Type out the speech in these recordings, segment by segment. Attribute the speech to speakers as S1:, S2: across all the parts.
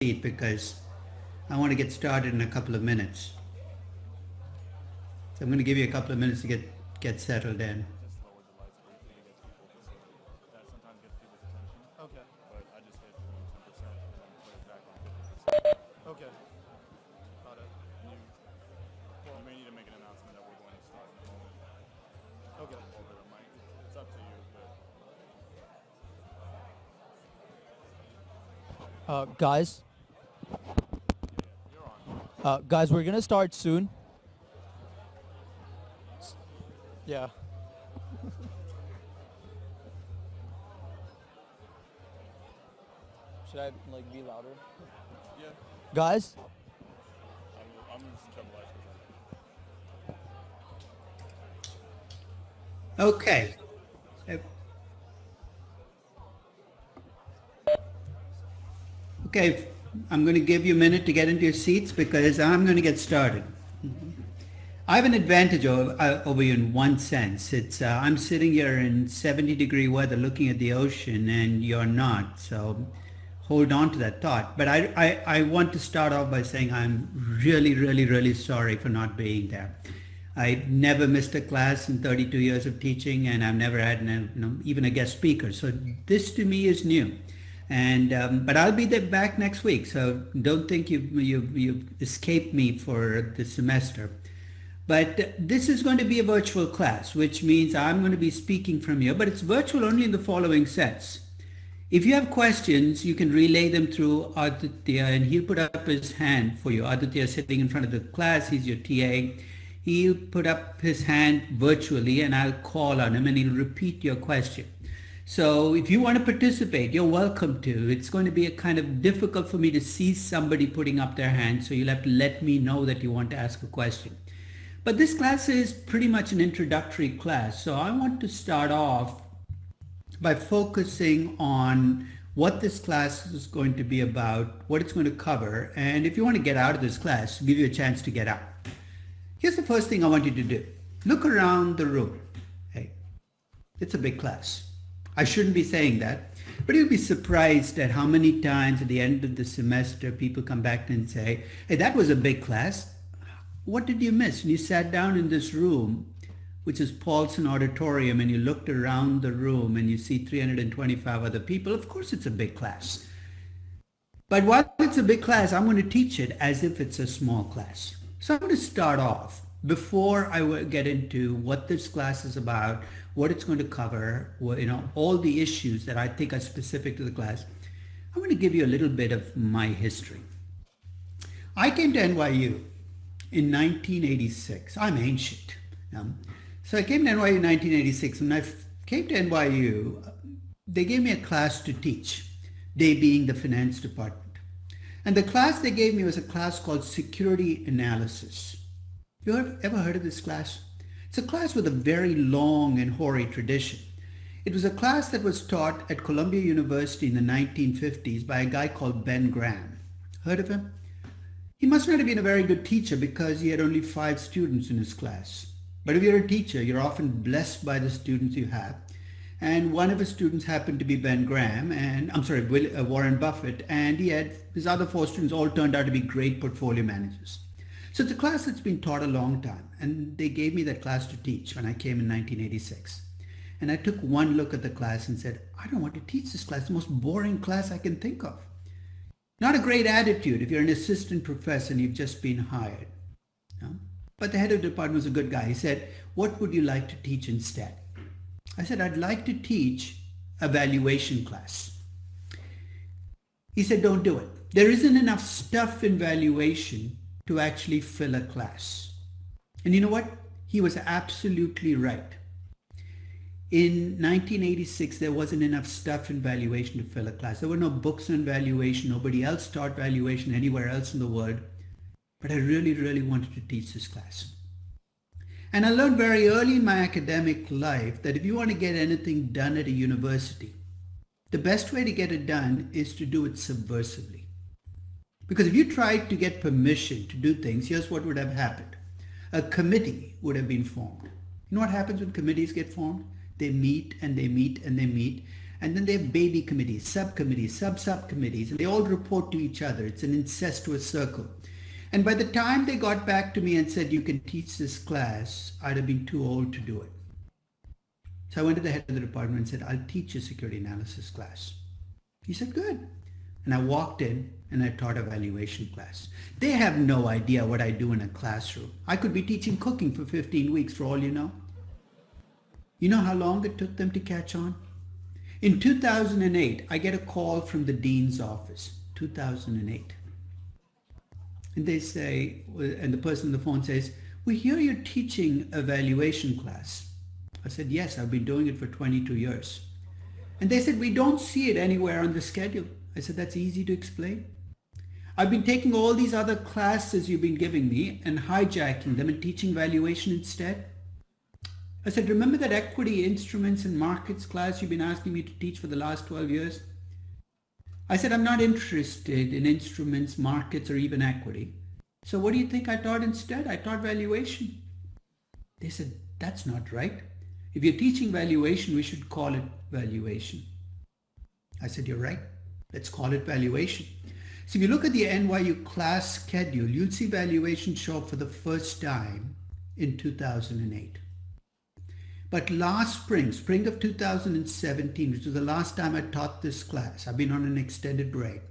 S1: seat because I want to get started in a couple of minutes. So I'm going to give you a couple of minutes to get settled in.
S2: I just lowered the lights briefly to get people to see. That sometimes gets people's attention. Okay. But I just hit the room 10% and then put it back on 50%. Okay. Got it. And you may need to make an announcement that we're going to start in a moment. Okay. Over the mic. It's up to you, but
S3: Guys,
S2: you're on.
S3: guys, we're gonna start soon. Yeah. Should I be louder?
S2: Yeah.
S3: Guys,
S2: I'm just turn the lights
S1: Okay. Okay, I'm going to give you a minute to get into your seats because I'm going to get started. I have an advantage over you in one sense. It's I'm sitting here in 70-degree weather looking at the ocean and you're not. So hold on to that thought. But I want to start off by saying I'm really, really, really sorry for not being there. I never missed a class in 32 years of teaching, and I've never had even a guest speaker. So this to me is new. And but I'll be there back next week. So don't think you've escaped me for the semester. But this is going to be a virtual class, which means I'm going to be speaking from here, but it's virtual only in the following sense. If you have questions, you can relay them through Aditya, and he'll put up his hand for you. Aditya is sitting in front of the class. He's your TA. He'll put up his hand virtually, and I'll call on him, and he'll repeat your question. So if you want to participate, you're welcome to. It's going to be a kind of difficult for me to see somebody putting up their hand, so you'll have to let me know that you want to ask a question. But this class is pretty much an introductory class, so I want to start off by focusing on what this class is going to be about, what it's going to cover, and if you want to get out of this class, give you a chance to get out. Here's the first thing I want you to do. Look around the room. Hey, it's a big class. I shouldn't be saying that, but you'll be surprised at how many times at the end of the semester people come back and say, hey, that was a big class. What did you miss? And you sat down in this room, which is Paulson Auditorium, and you looked around the room and you see 325 other people. Of course it's a big class. But while it's a big class, I'm going to teach it as if it's a small class. So I'm going to start off before I get into what this class is about, what it's going to cover, all the issues that I think are specific to the class. I'm going to give you a little bit of my history. I came to NYU in 1986. I'm ancient. So I came to NYU in 1986. When I came to NYU, they gave me a class to teach, they being the finance department. And the class they gave me was a class called Security Analysis. You ever heard of this class? It's a class with a very long and hoary tradition. It was a class that was taught at Columbia University in the 1950s by a guy called Ben Graham. Heard of him? He must not have been a very good teacher because he had only 5 students in his class. But if you're a teacher, you're often blessed by the students you have. And one of his students happened to be Ben Graham, Warren Buffett, and his other 4 students all turned out to be great portfolio managers. So it's a class that's been taught a long time, and they gave me that class to teach when I came in 1986. And I took one look at the class and said, I don't want to teach this class, the most boring class I can think of. Not a great attitude if you're an assistant professor and you've just been hired. But the head of the department was a good guy. He said, what would you like to teach instead? I said, I'd like to teach a valuation class. He said, don't do it. There isn't enough stuff in valuation to actually fill a class. And you know what? He was absolutely right. In 1986, there wasn't enough stuff in valuation to fill a class. There were no books on valuation. Nobody else taught valuation anywhere else in the world. But I really, really wanted to teach this class. And I learned very early in my academic life that if you want to get anything done at a university, the best way to get it done is to do it subversively. Because if you tried to get permission to do things, here's what would have happened. A committee would have been formed. You know what happens when committees get formed? They meet and they meet and they meet, And then they have baby committees, sub-subcommittees, and they all report to each other. It's an incestuous circle. And by the time they got back to me and said, you can teach this class, I'd have been too old to do it. So I went to the head of the department and said, I'll teach a security analysis class. He said, good. And I walked in and I taught a valuation class. They have no idea what I do in a classroom. I could be teaching cooking for 15 weeks for all you know. You know how long it took them to catch on? In 2008, I get a call from the dean's office, 2008. And they say, and the person on the phone says, we hear you're teaching a valuation class. I said, yes, I've been doing it for 22 years. And they said, we don't see it anywhere on the schedule. I said, that's easy to explain. I've been taking all these other classes you've been giving me and hijacking them and teaching valuation instead. I said, remember that equity, instruments and markets class you've been asking me to teach for the last 12 years? I said, I'm not interested in instruments, markets, or even equity. So what do you think I taught instead? I taught valuation. They said, that's not right. If you're teaching valuation, we should call it valuation. I said, you're right. Let's call it valuation. So if you look at the NYU class schedule, you'll see valuation show up for the first time in 2008. But last spring of 2017, which was the last time I taught this class, I've been on an extended break,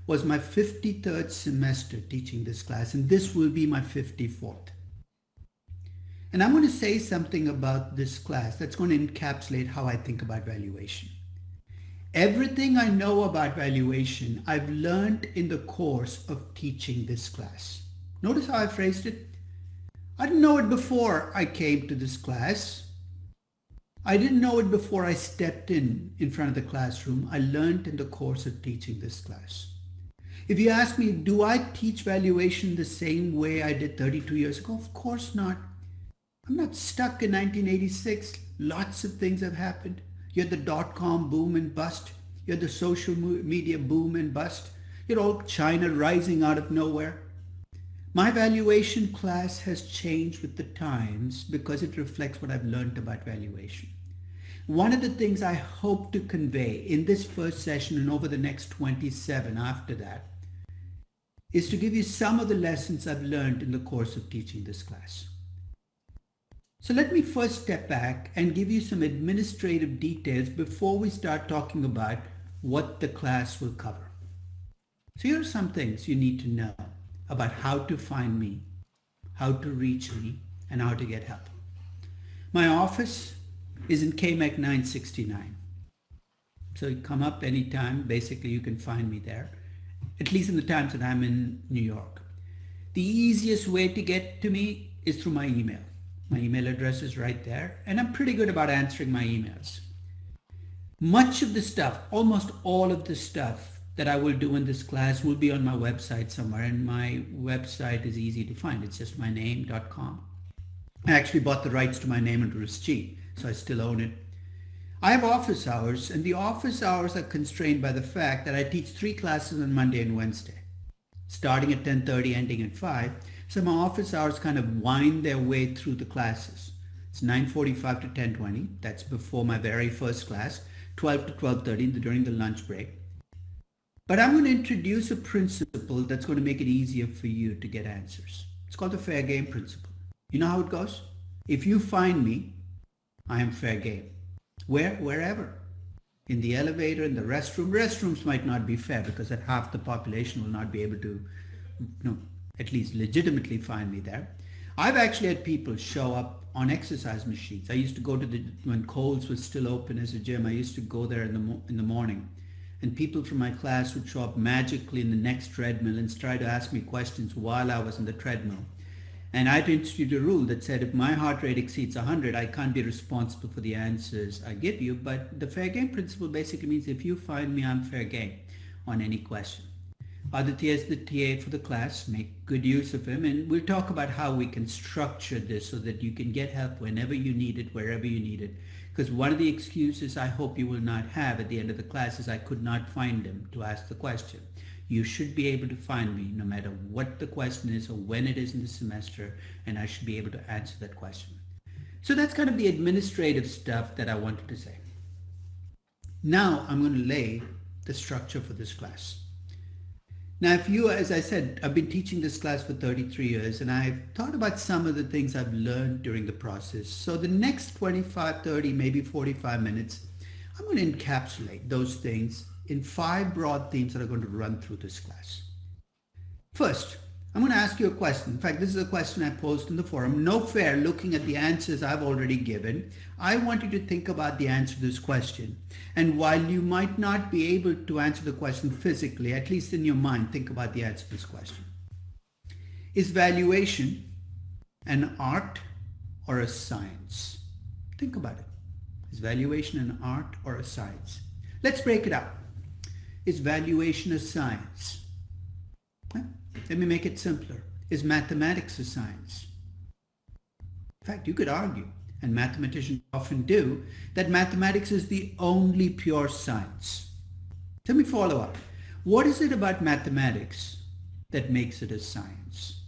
S1: was my 53rd semester teaching this class, and this will be my 54th. And I'm going to say something about this class that's going to encapsulate how I think about valuation. Everything I know about valuation, I've learned in the course of teaching this class. Notice how I phrased it? I didn't know it before I came to this class. I didn't know it before I stepped in front of the classroom. I learned in the course of teaching this class. If you ask me, do I teach valuation the same way I did 32 years ago? Of course not. I'm not stuck in 1986. Lots of things have happened. You had the dot-com boom and bust. You had the social media boom and bust. You had all China rising out of nowhere. My valuation class has changed with the times because it reflects what I've learned about valuation. One of the things I hope to convey in this first session and over the next 27 after that is to give you some of the lessons I've learned in the course of teaching this class. So let me first step back and give you some administrative details before we start talking about what the class will cover. So here are some things you need to know about how to find me, how to reach me, and how to get help. My office is in KMEC 969. So you come up anytime, basically you can find me there, at least in the times that I'm in New York. The easiest way to get to me is through my email. My email address is right there, and I'm pretty good about answering my emails. Much of the stuff, almost all of the stuff that I will do in this class will be on my website somewhere, and my website is easy to find. It's just myname.com. I actually bought the rights to my name under Ruschi, so I still own it. I have office hours, and the office hours are constrained by the fact that I teach 3 classes on Monday and Wednesday, starting at 10:30, ending at 5. So my office hours kind of wind their way through the classes. It's 9:45 to 10:20. That's before my very first class, 12 to 12:30 during the lunch break. But I'm going to introduce a principle that's going to make it easier for you to get answers. It's called the fair game principle. You know how it goes? If you find me, I am fair game. Wherever. In the elevator, in the restroom. Restrooms might not be fair because that half the population will not be able to, at least legitimately find me there. I've actually had people show up on exercise machines. I used to go to when Kohl's was still open as a gym, I used to go there in the morning. And people from my class would show up magically in the next treadmill and try to ask me questions while I was in the treadmill. And I had to institute a rule that said if my heart rate exceeds 100, I can't be responsible for the answers I give you. But the fair game principle basically means if you find me, I'm fair game on any question. Aditya is the TA for the class. Make good use of him. And we'll talk about how we can structure this so that you can get help whenever you need it, wherever you need it. Because one of the excuses I hope you will not have at the end of the class is I could not find him to ask the question. You should be able to find me no matter what the question is or when it is in the semester, and I should be able to answer that question. So that's kind of the administrative stuff that I wanted to say. Now I'm going to lay the structure for this class. Now, if you, as I said, I've been teaching this class for 33 years and I've thought about some of the things I've learned during the process. So the next 25, 30, maybe 45 minutes, I'm going to encapsulate those things in 5 broad themes that are going to run through this class. First, I'm going to ask you a question. In fact, this is a question I posed in the forum. No fair looking at the answers I've already given. I want you to think about the answer to this question. And while you might not be able to answer the question physically, at least in your mind, think about the answer to this question. Is valuation an art or a science? Think about it. Is valuation an art or a science? Let's break it up. Is valuation a science? Let me make it simpler. Is mathematics a science? In fact, you could argue, and mathematicians often do, that mathematics is the only pure science. Let me follow up. What is it about mathematics that makes it a science?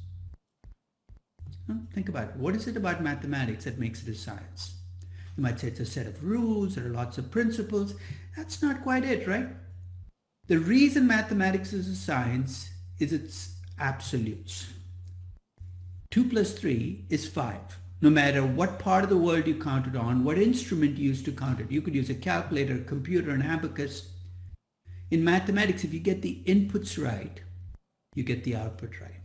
S1: Think about it. What is it about mathematics that makes it a science? You might say it's a set of rules, there are lots of principles. That's not quite it, right? The reason mathematics is a science is its absolutes. 2 plus 3 is 5. No matter what part of the world you count it on, what instrument you use to count it. You could use a calculator, a computer, an abacus. In mathematics, if you get the inputs right, you get the output right.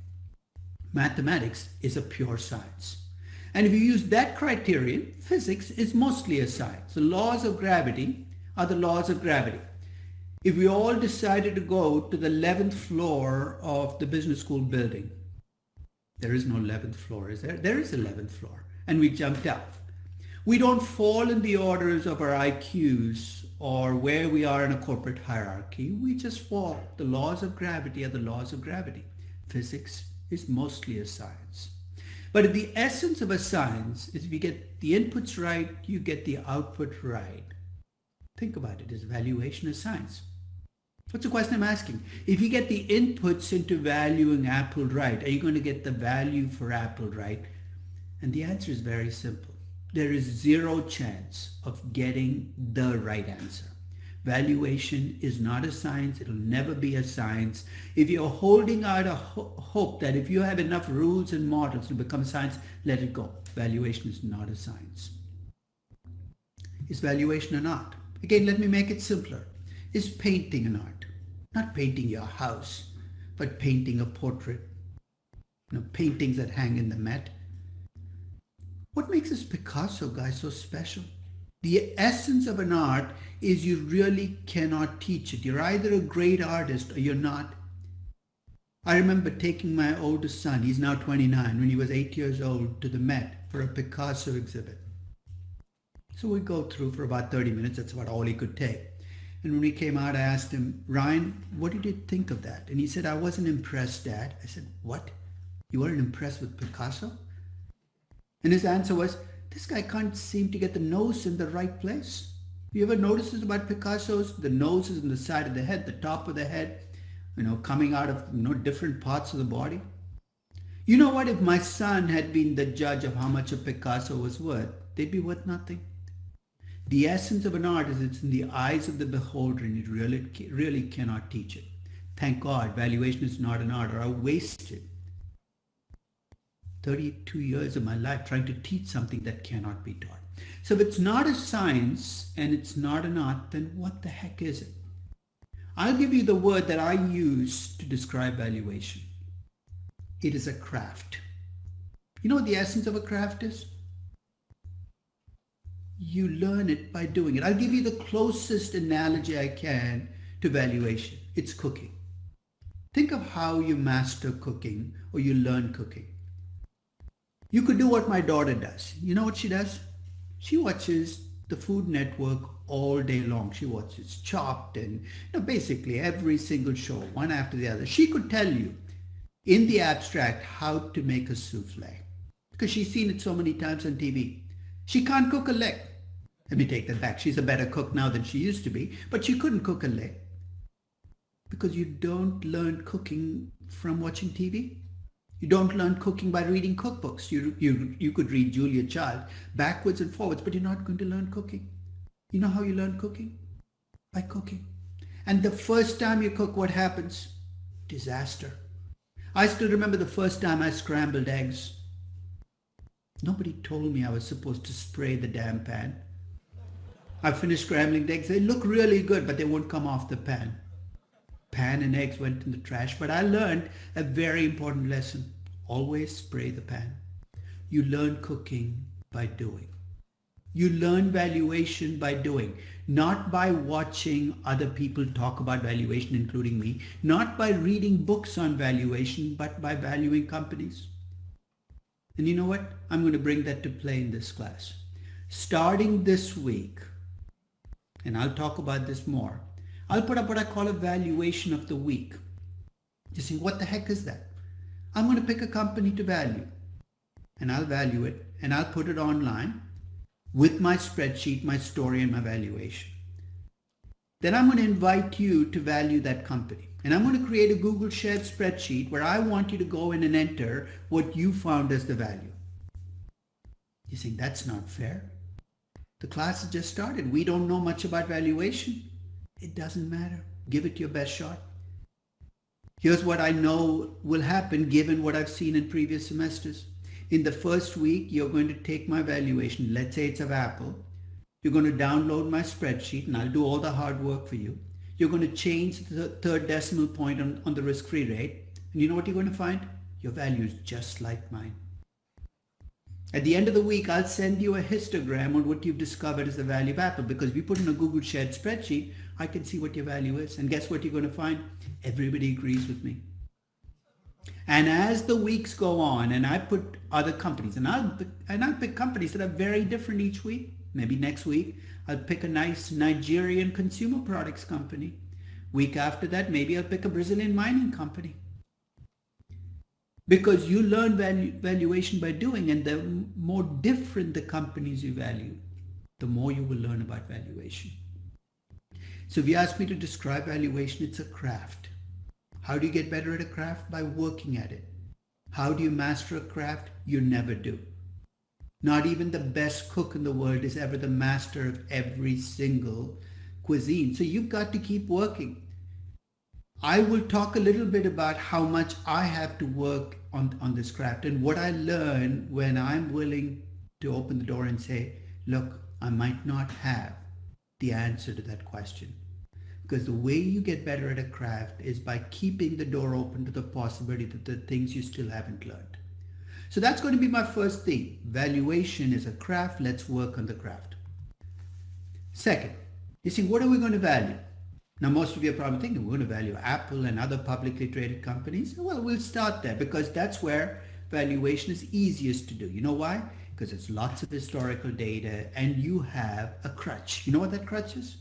S1: Mathematics is a pure science. And if you use that criterion, physics is mostly a science. The laws of gravity are the laws of gravity. If we all decided to go to the 11th floor of the business school building, there is no 11th floor, is there? There is 11th floor. And we jumped up. We don't fall in the orders of our IQs or where we are in a corporate hierarchy. We just fall. The laws of gravity are the laws of gravity. Physics is mostly a science. But if the essence of a science is if you get the inputs right, you get the output right. Think about it. Is valuation a science? What's the question I'm asking? If you get the inputs into valuing Apple right, are you going to get the value for Apple right? And the answer is very simple. There is zero chance of getting the right answer. Valuation is not a science. It'll never be a science. If you're holding out a hope that if you have enough rules and models to become science, let it go. Valuation is not a science. Is valuation an art? Again, let me make it simpler. Is painting an art? Not painting your house, but painting a portrait. Paintings that hang in the Met. What makes this Picasso guy so special? The essence of an art is you really cannot teach it. You're either a great artist or you're not. I remember taking my oldest son, he's now 29, when he was 8 years old, to the Met for a Picasso exhibit. So we go through for about 30 minutes, that's about all he could take. And when we came out, I asked him, Ryan, what did you think of that? And he said, I wasn't impressed, Dad. I said, what? You weren't impressed with Picasso? And his answer was, this guy can't seem to get the nose in the right place. You ever notice this about Picasso's? The nose is on the side of the head, the top of the head, coming out of different parts of the body. You know what? If my son had been the judge of how much a Picasso was worth, they'd be worth nothing. The essence of an art is it's in the eyes of the beholder and you really cannot teach it. Thank God, valuation is not an art, or I wasted 32 years of my life trying to teach something that cannot be taught. So if it's not a science and it's not an art, then what the heck is it? I'll give you the word that I use to describe valuation. It is a craft. You know what the essence of a craft is? You learn it by doing it. I'll give you the closest analogy I can to valuation. It's cooking. Think of how you master cooking or you learn cooking. You could do what my daughter does. You know what she does? She watches the Food Network all day long. She watches Chopped and basically every single show, one after the other. She could tell you in the abstract how to make a souffle because she's seen it so many times on TV. She can't cook a lick. Let me take that back. She's a better cook now than she used to be, but she couldn't cook a lick because you don't learn cooking from watching TV. You don't learn cooking by reading cookbooks. You could read Julia Child backwards and forwards, but you're not going to learn cooking. You know how you learn cooking? By cooking. And the first time you cook, what happens? Disaster. I still remember the first time I scrambled eggs. Nobody told me I was supposed to spray the damn pan. I finished scrambling the eggs. They look really good, but they won't come off the pan. Pan and eggs went in the trash, but I learned a very important lesson. Always spray the pan. You learn cooking by doing. You learn valuation by doing, not by watching other people talk about valuation, including me, not by reading books on valuation, but by valuing companies. And you know what? I'm going to bring that to play in this class. Starting this week, and I'll talk about this more, I'll put up what I call a valuation of the week. You see, what the heck is that? I'm going to pick a company to value, and I'll value it, and I'll put it online with my spreadsheet, my story, and my valuation. Then I'm going to invite you to value that company. And I'm going to create a Google shared spreadsheet where I want you to go in and enter what you found as the value. You think that's not fair? The class has just started. We don't know much about valuation. It doesn't matter. Give it your best shot. Here's what I know will happen given what I've seen in previous semesters. In the first week, you're going to take my valuation. Let's say it's of Apple. You're going to download my spreadsheet and I'll do all the hard work for you. You're going to change the third decimal point on the risk-free rate. And you know what you're going to find? Your value is just like mine. At the end of the week, I'll send you a histogram on what you've discovered as the value of Apple, because if you put in a Google shared spreadsheet, I can see what your value is. And guess what you're going to find? Everybody agrees with me. And as the weeks go on, and I put other companies, and I'll pick companies that are very different each week. Maybe next week, I'll pick a nice Nigerian consumer products company. Week after that, maybe I'll pick a Brazilian mining company. Because you learn valuation by doing, and the more different the companies you value, the more you will learn about valuation. So if you ask me to describe valuation, it's a craft. How do you get better at a craft? By working at it. How do you master a craft? You never do. Not even the best cook in the world is ever the master of every single cuisine. So you've got to keep working. I will talk a little bit about how much I have to work on this craft and what I learn when I'm willing to open the door and say, look, I might not have the answer to that question. Because the way you get better at a craft is by keeping the door open to the possibility that the things you still haven't learned. So that's going to be my first thing. Valuation is a craft. Let's work on the craft. Second, you see, what are we going to value? Now, most of you are probably thinking, we're going to value Apple and other publicly traded companies. Well, we'll start there because that's where valuation is easiest to do. You know why? Because it's lots of historical data and you have a crutch. You know what that crutch is?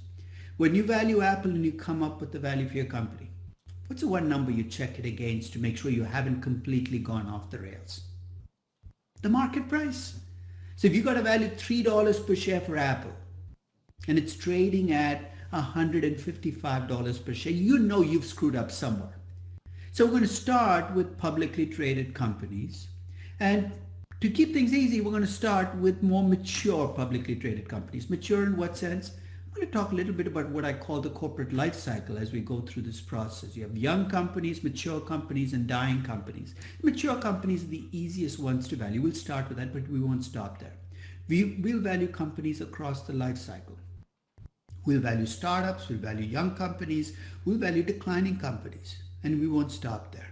S1: When you value Apple and you come up with the value for your company, what's the one number you check it against to make sure you haven't completely gone off the rails? The market price. So if you got a value $3 per share for Apple and it's trading at $155 per share, you know you've screwed up somewhere. So we're going to start with publicly traded companies. And to keep things easy, we're going to start with more mature publicly traded companies. Mature in what sense? I'm going to talk a little bit about what I call the corporate life cycle as we go through this process. You have young companies, mature companies, and dying companies. Mature companies are the easiest ones to value. We'll start with that, but we won't stop there. We'll value companies across the life cycle. We'll value startups, we'll value young companies, we'll value declining companies, and we won't stop there.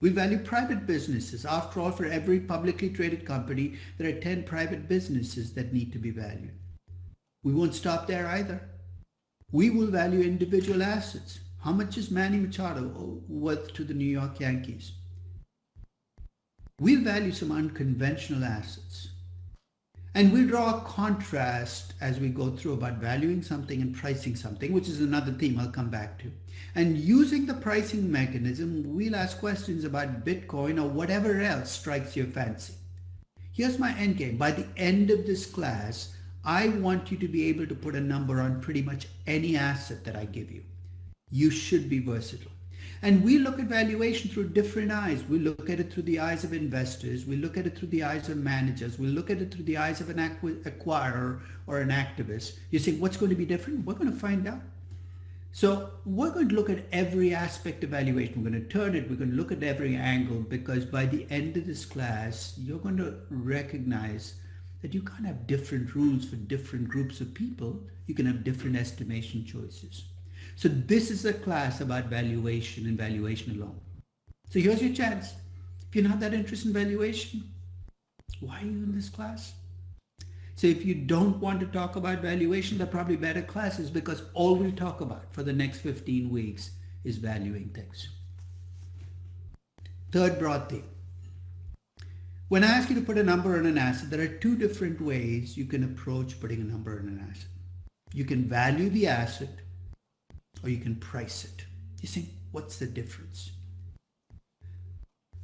S1: We'll value private businesses. After all, for every publicly traded company, there are 10 private businesses that need to be valued. We won't stop there either. We will value individual assets. How much is Manny Machado worth to the New York Yankees? We'll value some unconventional assets. And we'll draw a contrast as we go through about valuing something and pricing something, which is another theme I'll come back to. And using the pricing mechanism, we'll ask questions about Bitcoin or whatever else strikes your fancy. Here's my end game. By the end of this class, I want you to be able to put a number on pretty much any asset that I give you. You should be versatile. And we look at valuation through different eyes. We look at it through the eyes of investors. We look at it through the eyes of managers. We look at it through the eyes of an acquirer or an activist. You say, what's going to be different? We're going to find out. So we're going to look at every aspect of valuation. We're going to turn it, we're going to look at every angle, because by the end of this class, you're going to recognize that you can't have different rules for different groups of people. You can have different estimation choices. So this is a class about valuation and valuation alone. So here's your chance. If you're not that interested in valuation, why are you in this class? So if you don't want to talk about valuation, there are probably better classes, because all we'll talk about for the next 15 weeks is valuing things. Third broad theme. When I ask you to put a number on an asset, there are two different ways you can approach putting a number on an asset. You can value the asset, or you can price it. You think, what's the difference?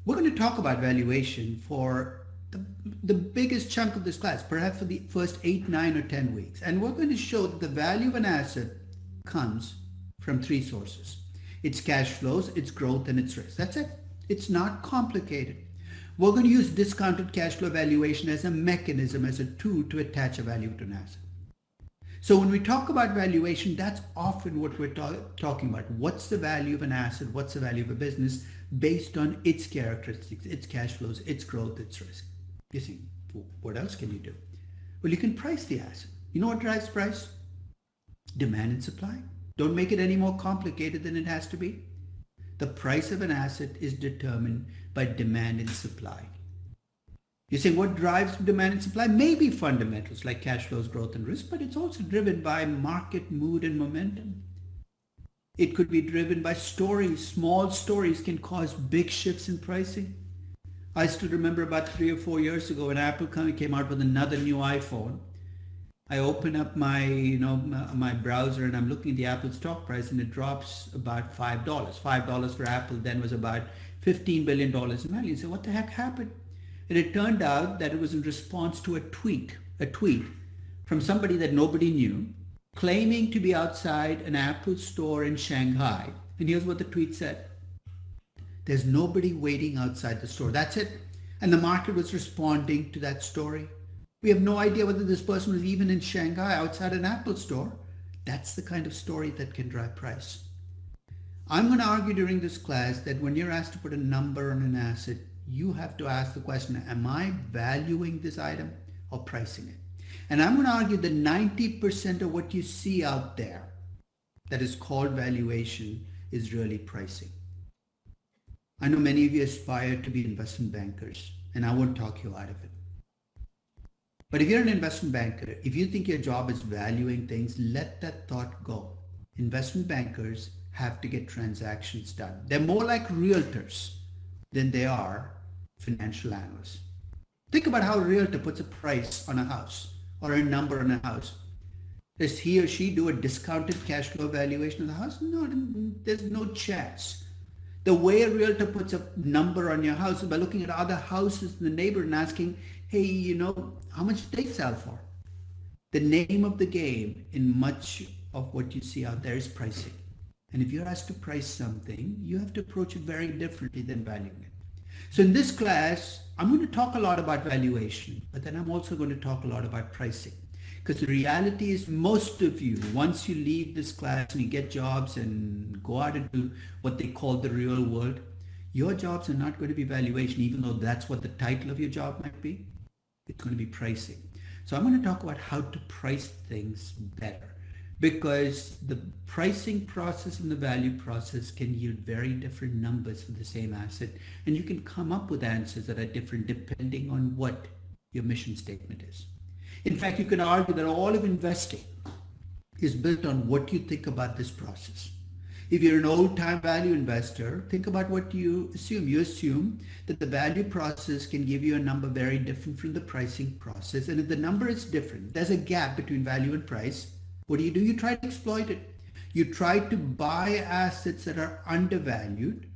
S1: We're going to talk about valuation for the biggest chunk of this class, perhaps for the first 8, 9, or 10 weeks. And we're going to show that the value of an asset comes from three sources. Its cash flows, its growth, and its risk. That's it. It's not complicated. We're going to use discounted cash flow valuation as a mechanism, as a tool to attach a value to an asset. So when we talk about valuation, that's often what we're talking about. What's the value of an asset? What's the value of a business based on its characteristics, its cash flows, its growth, its risk? You see, what else can you do? Well, you can price the asset. You know what drives price? Demand and supply. Don't make it any more complicated than it has to be. The price of an asset is determined by demand and supply. You say, what drives demand and supply? Maybe fundamentals like cash flows, growth, and risk, but it's also driven by market mood and momentum. It could be driven by stories. Small stories can cause big shifts in pricing. I still remember about 3 or 4 years ago when Apple came out with another new iPhone. I open up my, my browser and I'm looking at the Apple stock price, and it drops about $5. $5 for Apple then was about $15 billion in value. So what the heck happened? And it turned out that it was in response to a tweet from somebody that nobody knew, claiming to be outside an Apple store in Shanghai. And here's what the tweet said. There's nobody waiting outside the store. That's it. And the market was responding to that story. We have no idea whether this person was even in Shanghai outside an Apple store. That's the kind of story that can drive price. I'm going to argue during this class that when you're asked to put a number on an asset, you have to ask the question, am I valuing this item or pricing it? And I'm going to argue that 90% of what you see out there that is called valuation is really pricing. I know many of you aspire to be investment bankers, and I won't talk you out of it. But if you're an investment banker, if you think your job is valuing things, let that thought go. Investment bankers have to get transactions done. They're more like realtors than they are financial analysts. Think about how a realtor puts a price on a house or a number on a house. Does he or she do a discounted cash flow valuation of the house? No, there's no chance. The way a realtor puts a number on your house is by looking at other houses in the neighborhood and asking, hey, how much did they sell for? The name of the game in much of what you see out there is pricing. And if you're asked to price something, you have to approach it very differently than valuing it. So in this class, I'm going to talk a lot about valuation, but then I'm also going to talk a lot about pricing. Because the reality is most of you, once you leave this class and you get jobs and go out into what they call the real world, your jobs are not going to be valuation, even though that's what the title of your job might be. It's going to be pricing. So I'm going to talk about how to price things better, because the pricing process and the value process can yield very different numbers for the same asset, and you can come up with answers that are different depending on what your mission statement is. In fact, you can argue that all of investing is built on what you think about this process. If you're an old-time value investor, think about what you assume. You assume that the value process can give you a number very different from the pricing process. And if the number is different, there's a gap between value and price, what do? You try to exploit it. You try to buy assets that are undervalued,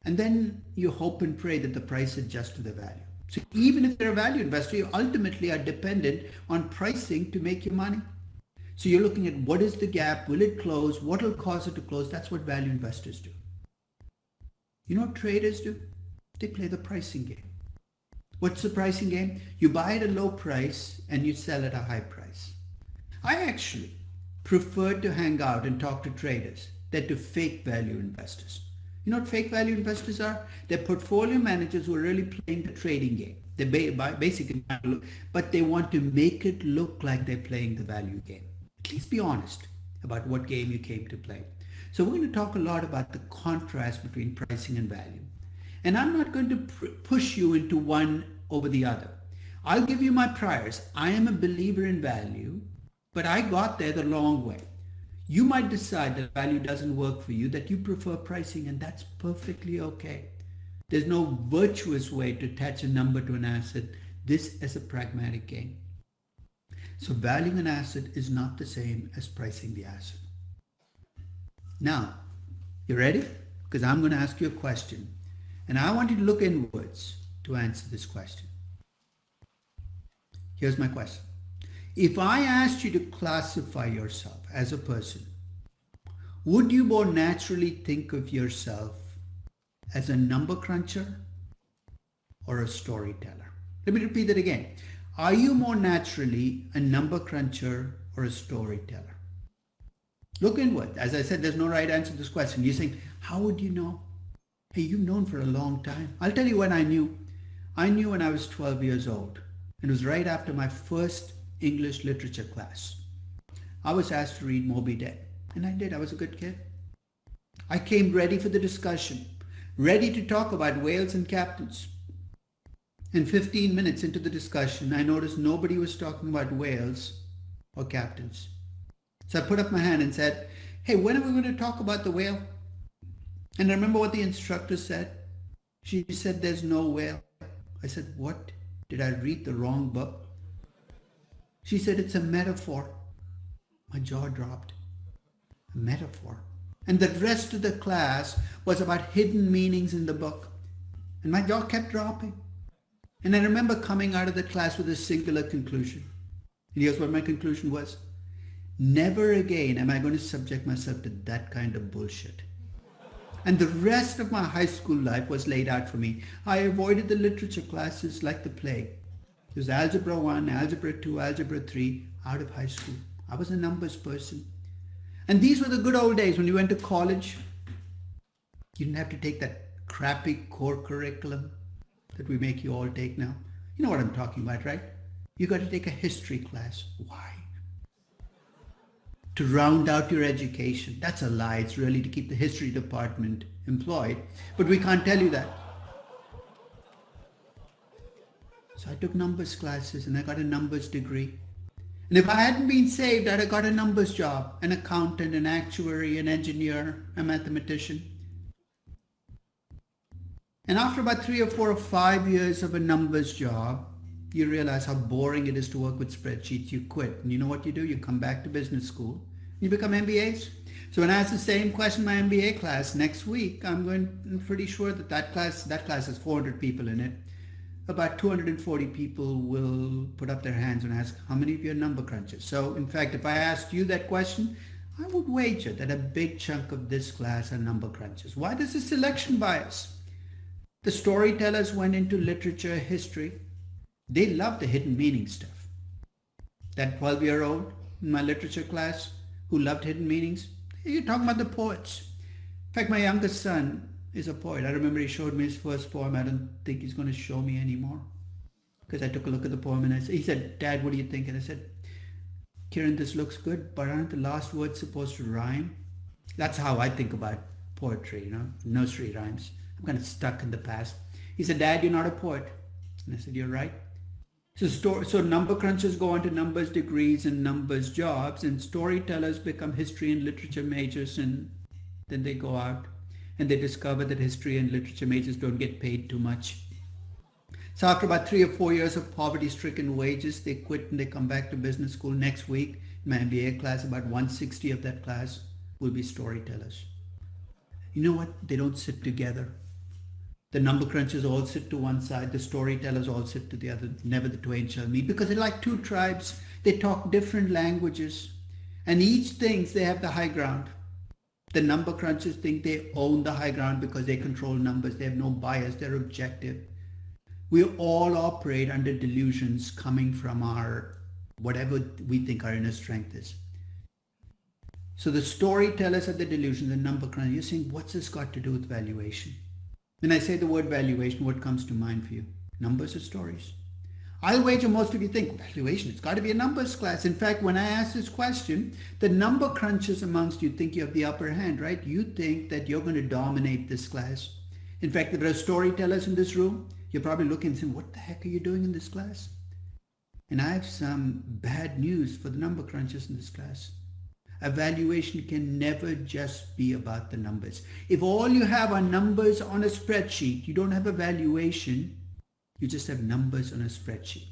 S1: and then you hope and pray that the price adjusts to the value. So even if you're a value investor, you ultimately are dependent on pricing to make your money. So you're looking at what is the gap, will it close, what will cause it to close. That's what value investors do. You know what traders do? They play the pricing game. What's the pricing game? You buy at a low price and you sell at a high price. I actually prefer to hang out and talk to traders than to fake value investors. You know what fake value investors are? They're portfolio managers who are really playing the trading game. They basically, but they want to make it look like they're playing the value game. At least be honest about what game you came to play. So we're going to talk a lot about the contrast between pricing and value. And I'm not going to push you into one over the other. I'll give you my priors. I am a believer in value, but I got there the long way. You might decide that value doesn't work for you, that you prefer pricing, and that's perfectly okay. There's no virtuous way to attach a number to an asset. This is a pragmatic game. So valuing an asset is not the same as pricing the asset. Now, you ready? Because I'm going to ask you a question. And I want you to look inwards to answer this question. Here's my question. If I asked you to classify yourself as a person, would you more naturally think of yourself as a number cruncher or a storyteller? Let me repeat that again. Are you more naturally a number cruncher or a storyteller? Look inward. As I said, there's no right answer to this question. You're saying, how would you know? Hey, you've known for a long time. I'll tell you when I knew. I knew when I was 12 years old. It was right after my first English literature class. I was asked to read Moby Dick. And I did. I was a good kid. I came ready for the discussion, ready to talk about whales and captains. And 15 minutes into the discussion, I noticed nobody was talking about whales or captains. So I put up my hand and said, hey, when are we going to talk about the whale? And I remember what the instructor said. She said, there's no whale. I said, what? Did I read the wrong book? She said, it's a metaphor. My jaw dropped. A metaphor. And the rest of the class was about hidden meanings in the book. And my jaw kept dropping. And I remember coming out of the class with a singular conclusion. And here's what my conclusion was. Never again am I going to subject myself to that kind of bullshit. And the rest of my high school life was laid out for me. I avoided the literature classes like the plague. It was Algebra 1, Algebra 2, Algebra 3 out of high school. I was a numbers person. And these were the good old days when you went to college. You didn't have to take that crappy core curriculum that we make you all take now. You know what I'm talking about, right? You got to take a history class. Why? To round out your education. That's a lie. It's really to keep the history department employed. But we can't tell you that. So I took numbers classes and I got a numbers degree. And if I hadn't been saved, I'd have got a numbers job, an accountant, an actuary, an engineer, a mathematician. And after about 3 or 4 or 5 years of a numbers job, you realize how boring it is to work with spreadsheets. You quit. And you know what you do? You come back to business school. You become MBAs. So when I ask the same question in my MBA class next week, I'm pretty sure that class has 400 people in it. About 240 people will put up their hands and ask, how many of you are number crunchers? So in fact, if I asked you that question, I would wager that a big chunk of this class are number crunchers. Why? There's a selection bias. The storytellers went into literature, history. They loved the hidden meaning stuff. That 12-year-old in my literature class who loved hidden meanings, you're talking about the poets. In fact, my youngest son is a poet. I remember he showed me his first poem. I don't think he's going to show me anymore. Because I took a look at the poem and he said, Dad, what do you think? And I said, Kiran, this looks good, but aren't the last words supposed to rhyme? That's how I think about poetry, nursery rhymes. I'm kind of stuck in the past. He said, Dad, you're not a poet. And I said, you're right. So number crunchers go on to numbers degrees and numbers jobs, and storytellers become history and literature majors, and then they go out and they discover that history and literature majors don't get paid too much. So after about 3 or 4 years of poverty-stricken wages, they quit and they come back to business school. Next week, in my MBA class, about 160 of that class will be storytellers. You know what? They don't sit together. The number crunchers all sit to one side. The storytellers all sit to the other. Never the twain shall meet, because they're like two tribes. They talk different languages. And each thinks they have the high ground. The number crunchers think they own the high ground because they control numbers. They have no bias. They're objective. We all operate under delusions coming from our, whatever we think our inner strength is. So the storytellers have the delusion, the number crunch. You're saying, what's this got to do with valuation? When I say the word valuation, what comes to mind for you? Numbers or stories? I'll wager most of you think, valuation, it's got to be a numbers class. In fact, when I ask this question, the number crunchers amongst you think you have the upper hand, right? You think that you're going to dominate this class. In fact, if there are storytellers in this room, you're probably looking and saying, what the heck are you doing in this class? And I have some bad news for the number crunchers in this class. Evaluation can never just be about the numbers. If all you have are numbers on a spreadsheet, you don't have evaluation, you just have numbers on a spreadsheet.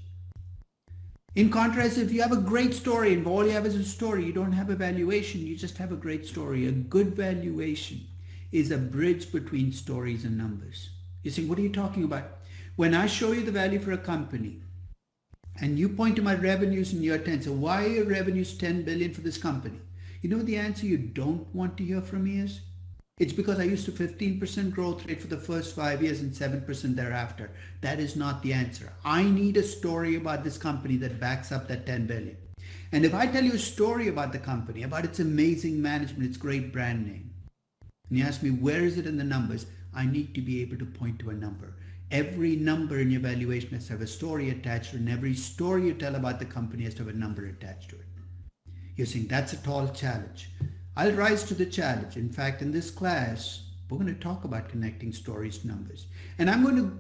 S1: In contrast, if you have a great story and all you have is a story, you don't have evaluation, you just have a great story. A good valuation is a bridge between stories and numbers. You say, what are you talking about? When I show you the value for a company and you point to my revenues in year 10, so why are your revenues 10 billion for this company? You know the answer you don't want to hear from me is? It's because I used a 15% growth rate for the first 5 years and 7% thereafter. That is not the answer. I need a story about this company that backs up that 10 billion. And if I tell you a story about the company, about its amazing management, its great brand name, and you ask me, where is it in the numbers? I need to be able to point to a number. Every number in your valuation has to have a story attached to it, and every story you tell about the company has to have a number attached to it. You're saying that's a tall challenge. I'll rise to the challenge. In fact, in this class, we're going to talk about connecting stories to numbers. And I'm going to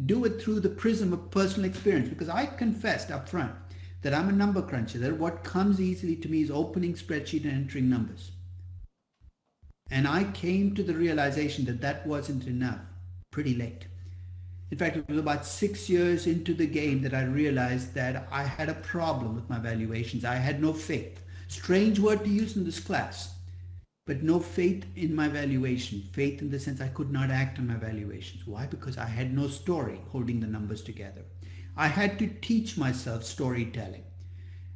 S1: do it through the prism of personal experience, because I confessed up front that I'm a number cruncher, that what comes easily to me is opening spreadsheet and entering numbers. And I came to the realization that that wasn't enough pretty late. In fact, it was about 6 years into the game that I realized that I had a problem with my valuations. I had no faith. Strange word to use in this class, but no faith in my valuation. Faith in the sense I could not act on my valuations. Why? Because I had no story holding the numbers together. I had to teach myself storytelling.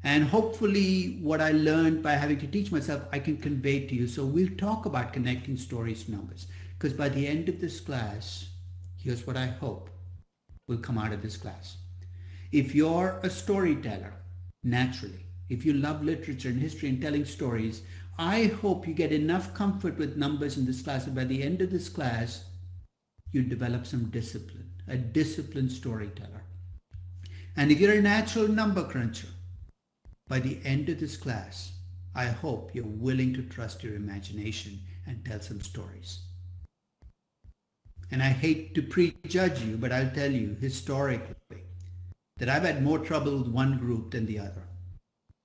S1: And hopefully what I learned by having to teach myself, I can convey to you. So we'll talk about connecting stories to numbers. Because by the end of this class, here's what I hope will come out of this class. If you're a storyteller, naturally, if you love literature and history and telling stories, I hope you get enough comfort with numbers in this class, and by the end of this class, you develop some discipline, a disciplined storyteller. And if you're a natural number cruncher, by the end of this class, I hope you're willing to trust your imagination and tell some stories. And I hate to prejudge you, but I'll tell you historically that I've had more trouble with one group than the other.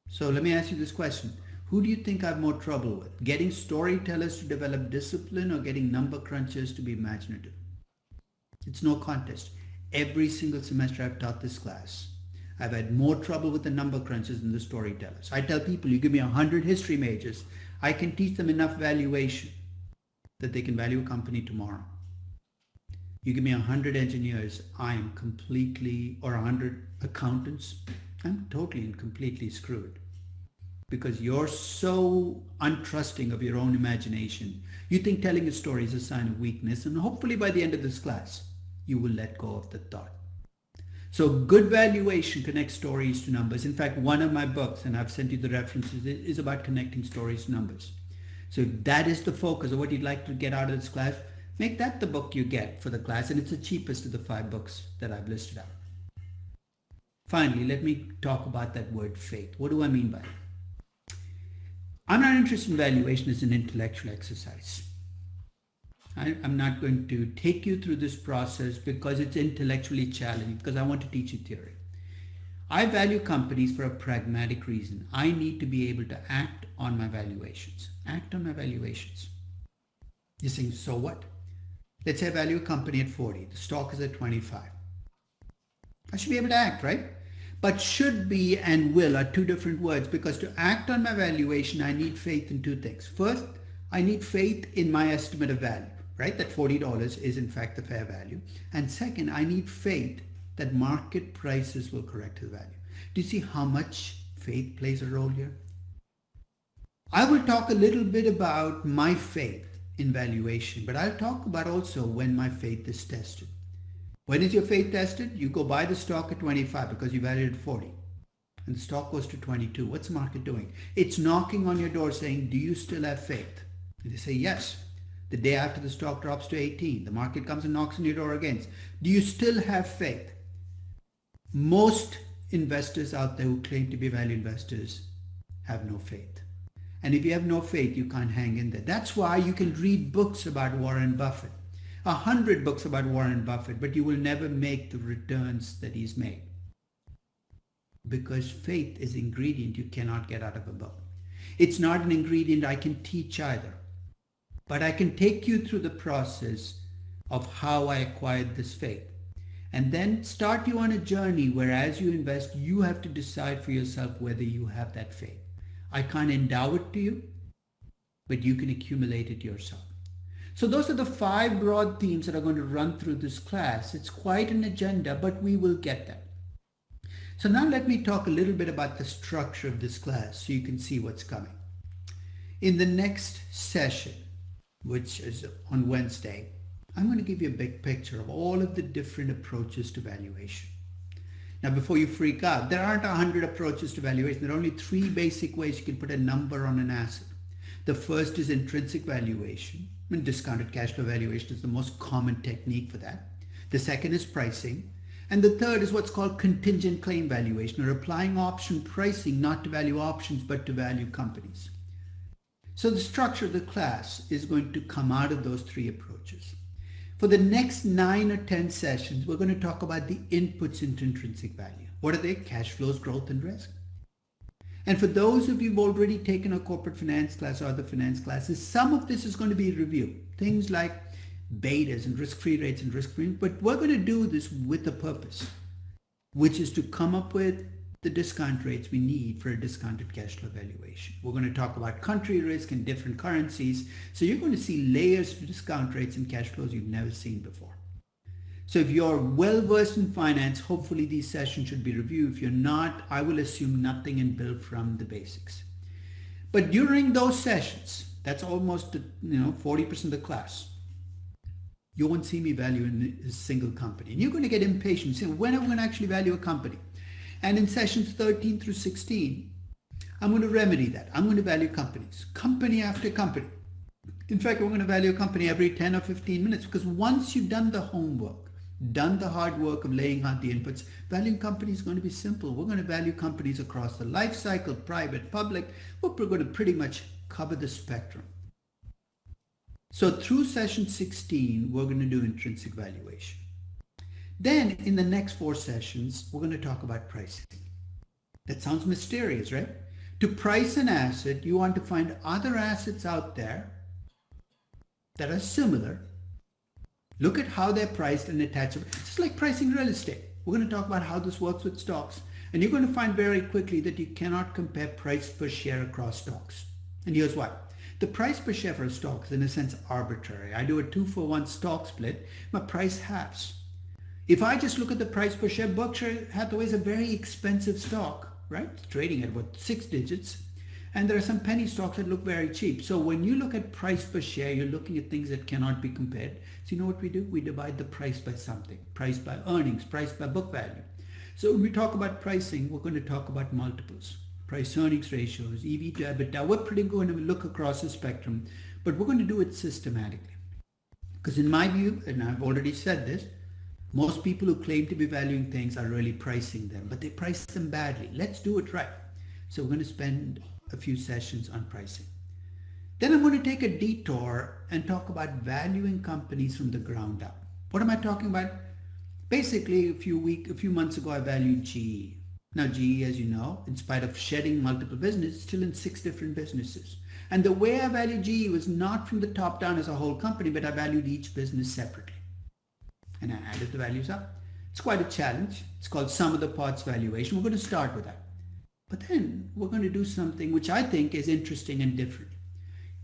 S1: So let me ask you this question. Who do you think I have more trouble with? Getting storytellers to develop discipline or getting number crunchers to be imaginative? It's no contest. Every single semester I've taught this class, I've had more trouble with the number crunchers than the storytellers. I tell people, you give me 100 history majors, I can teach them enough valuation that they can value a company tomorrow. You give me 100 engineers, I am completely, or 100 accountants, I'm totally and completely screwed. Because you're so untrusting of your own imagination. You think telling a story is a sign of weakness, and hopefully by the end of this class, you will let go of the thought. So good valuation connects stories to numbers. In fact, one of my books, and I've sent you the references, is about connecting stories to numbers. So if that is the focus of what you'd like to get out of this class, make that the book you get for the class, and it's the cheapest of the 5 books that I've listed out. Finally, let me talk about that word faith. What do I mean by it? I'm not interested in valuation as an intellectual exercise. I'm not going to take you through this process because it's intellectually challenging, because I want to teach you theory. I value companies for a pragmatic reason. I need to be able to act on my valuations. Act on my valuations. You're saying, so what? Let's say I value a company at 40. The stock is at 25. I should be able to act, right? But should be and will are two different words, because to act on my valuation, I need faith in two things. First, I need faith in my estimate of value, right? That $40 is in fact the fair value. And second, I need faith that market prices will correct the value. Do you see how much faith plays a role here? I will talk a little bit about my faith in valuation, but I'll talk about also when my faith is tested. When is your faith tested? You go buy the stock at 25 because you valued it at 40. and the stock goes to 22, what's the market doing? It's knocking on your door saying, do you still have faith? And they say, yes. The day after the stock drops to 18, the market comes and knocks on your door again. Do you still have faith? Most investors out there who claim to be value investors have no faith. And if you have no faith, you can't hang in there. That's why you can read books about Warren Buffett, 100 books about Warren Buffett, but you will never make the returns that he's made. Because faith is an ingredient you cannot get out of a book. It's not an ingredient I can teach either. But I can take you through the process of how I acquired this faith. And then start you on a journey where as you invest, you have to decide for yourself whether you have that faith. I can't endow it to you, but you can accumulate it yourself. So those are the 5 broad themes that are going to run through this class. It's quite an agenda, but we will get there. So now let me talk a little bit about the structure of this class so you can see what's coming. In the next session, which is on Wednesday, I'm going to give you a big picture of all of the different approaches to valuation. Now, before you freak out, there aren't 100 approaches to valuation. There are only 3 basic ways you can put a number on an asset. The first is intrinsic valuation, and discounted cash flow valuation is the most common technique for that. The second is pricing. And the third is what's called contingent claim valuation, or applying option pricing not to value options but to value companies. So the structure of the class is going to come out of those 3 approaches. For the next 9 or 10 sessions, we're going to talk about the inputs into intrinsic value. What are they? Cash flows, growth, and risk. And for those of you who've already taken a corporate finance class or other finance classes, some of this is going to be reviewed. Things like betas and risk-free rates and risk premium, but we're going to do this with a purpose, which is to come up with the discount rates we need for a discounted cash flow valuation. We're going to talk about country risk and different currencies. So you're going to see layers of discount rates and cash flows you've never seen before. So if you're well versed in finance, hopefully these sessions should be reviewed. If you're not, I will assume nothing and build from the basics. But during those sessions, that's almost 40% of the class, you won't see me value in a single company. And you're going to get impatient. Say, when am I going to actually value a company? And in sessions 13 through 16, I'm going to remedy that. I'm going to value companies, company after company. In fact, we're going to value a company every 10 or 15 minutes, because once you've done the homework, done the hard work of laying out the inputs, valuing companies is going to be simple. We're going to value companies across the life cycle, private, public. We're going to pretty much cover the spectrum. So through session 16, we're going to do intrinsic valuation. Then in the next 4 sessions, we're going to talk about pricing. That sounds mysterious, right? To price an asset, you want to find other assets out there that are similar. Look at how they're priced and attach them. It's just like pricing real estate. We're going to talk about how this works with stocks. And you're going to find very quickly that you cannot compare price per share across stocks. And here's why. The price per share for a stock is in a sense arbitrary. I do a 2-for-1 stock split, my price halves. If I just look at the price per share, Berkshire Hathaway is a very expensive stock, right? It's trading at 6 digits. And there are some penny stocks that look very cheap. So when you look at price per share, you're looking at things that cannot be compared. So you know what we do? We divide the price by something. Price by earnings, price by book value. So when we talk about pricing, we're going to talk about multiples. Price earnings ratios, EV to EBITDA. We're pretty going to look across the spectrum, but we're going to do it systematically. Because in my view, and I've already said this, most people who claim to be valuing things are really pricing them, but they price them badly. Let's do it right. So we're going to spend a few sessions on pricing. Then I'm going to take a detour and talk about valuing companies from the ground up. What am I talking about? Basically, a few months ago, I valued GE. Now, GE, as you know, in spite of shedding multiple businesses, is still in 6 different businesses. And the way I valued GE was not from the top down as a whole company, but I valued each business separately. And I added the values up. It's quite a challenge. It's called sum of the parts valuation. We're going to start with that. But then we're going to do something which I think is interesting and different.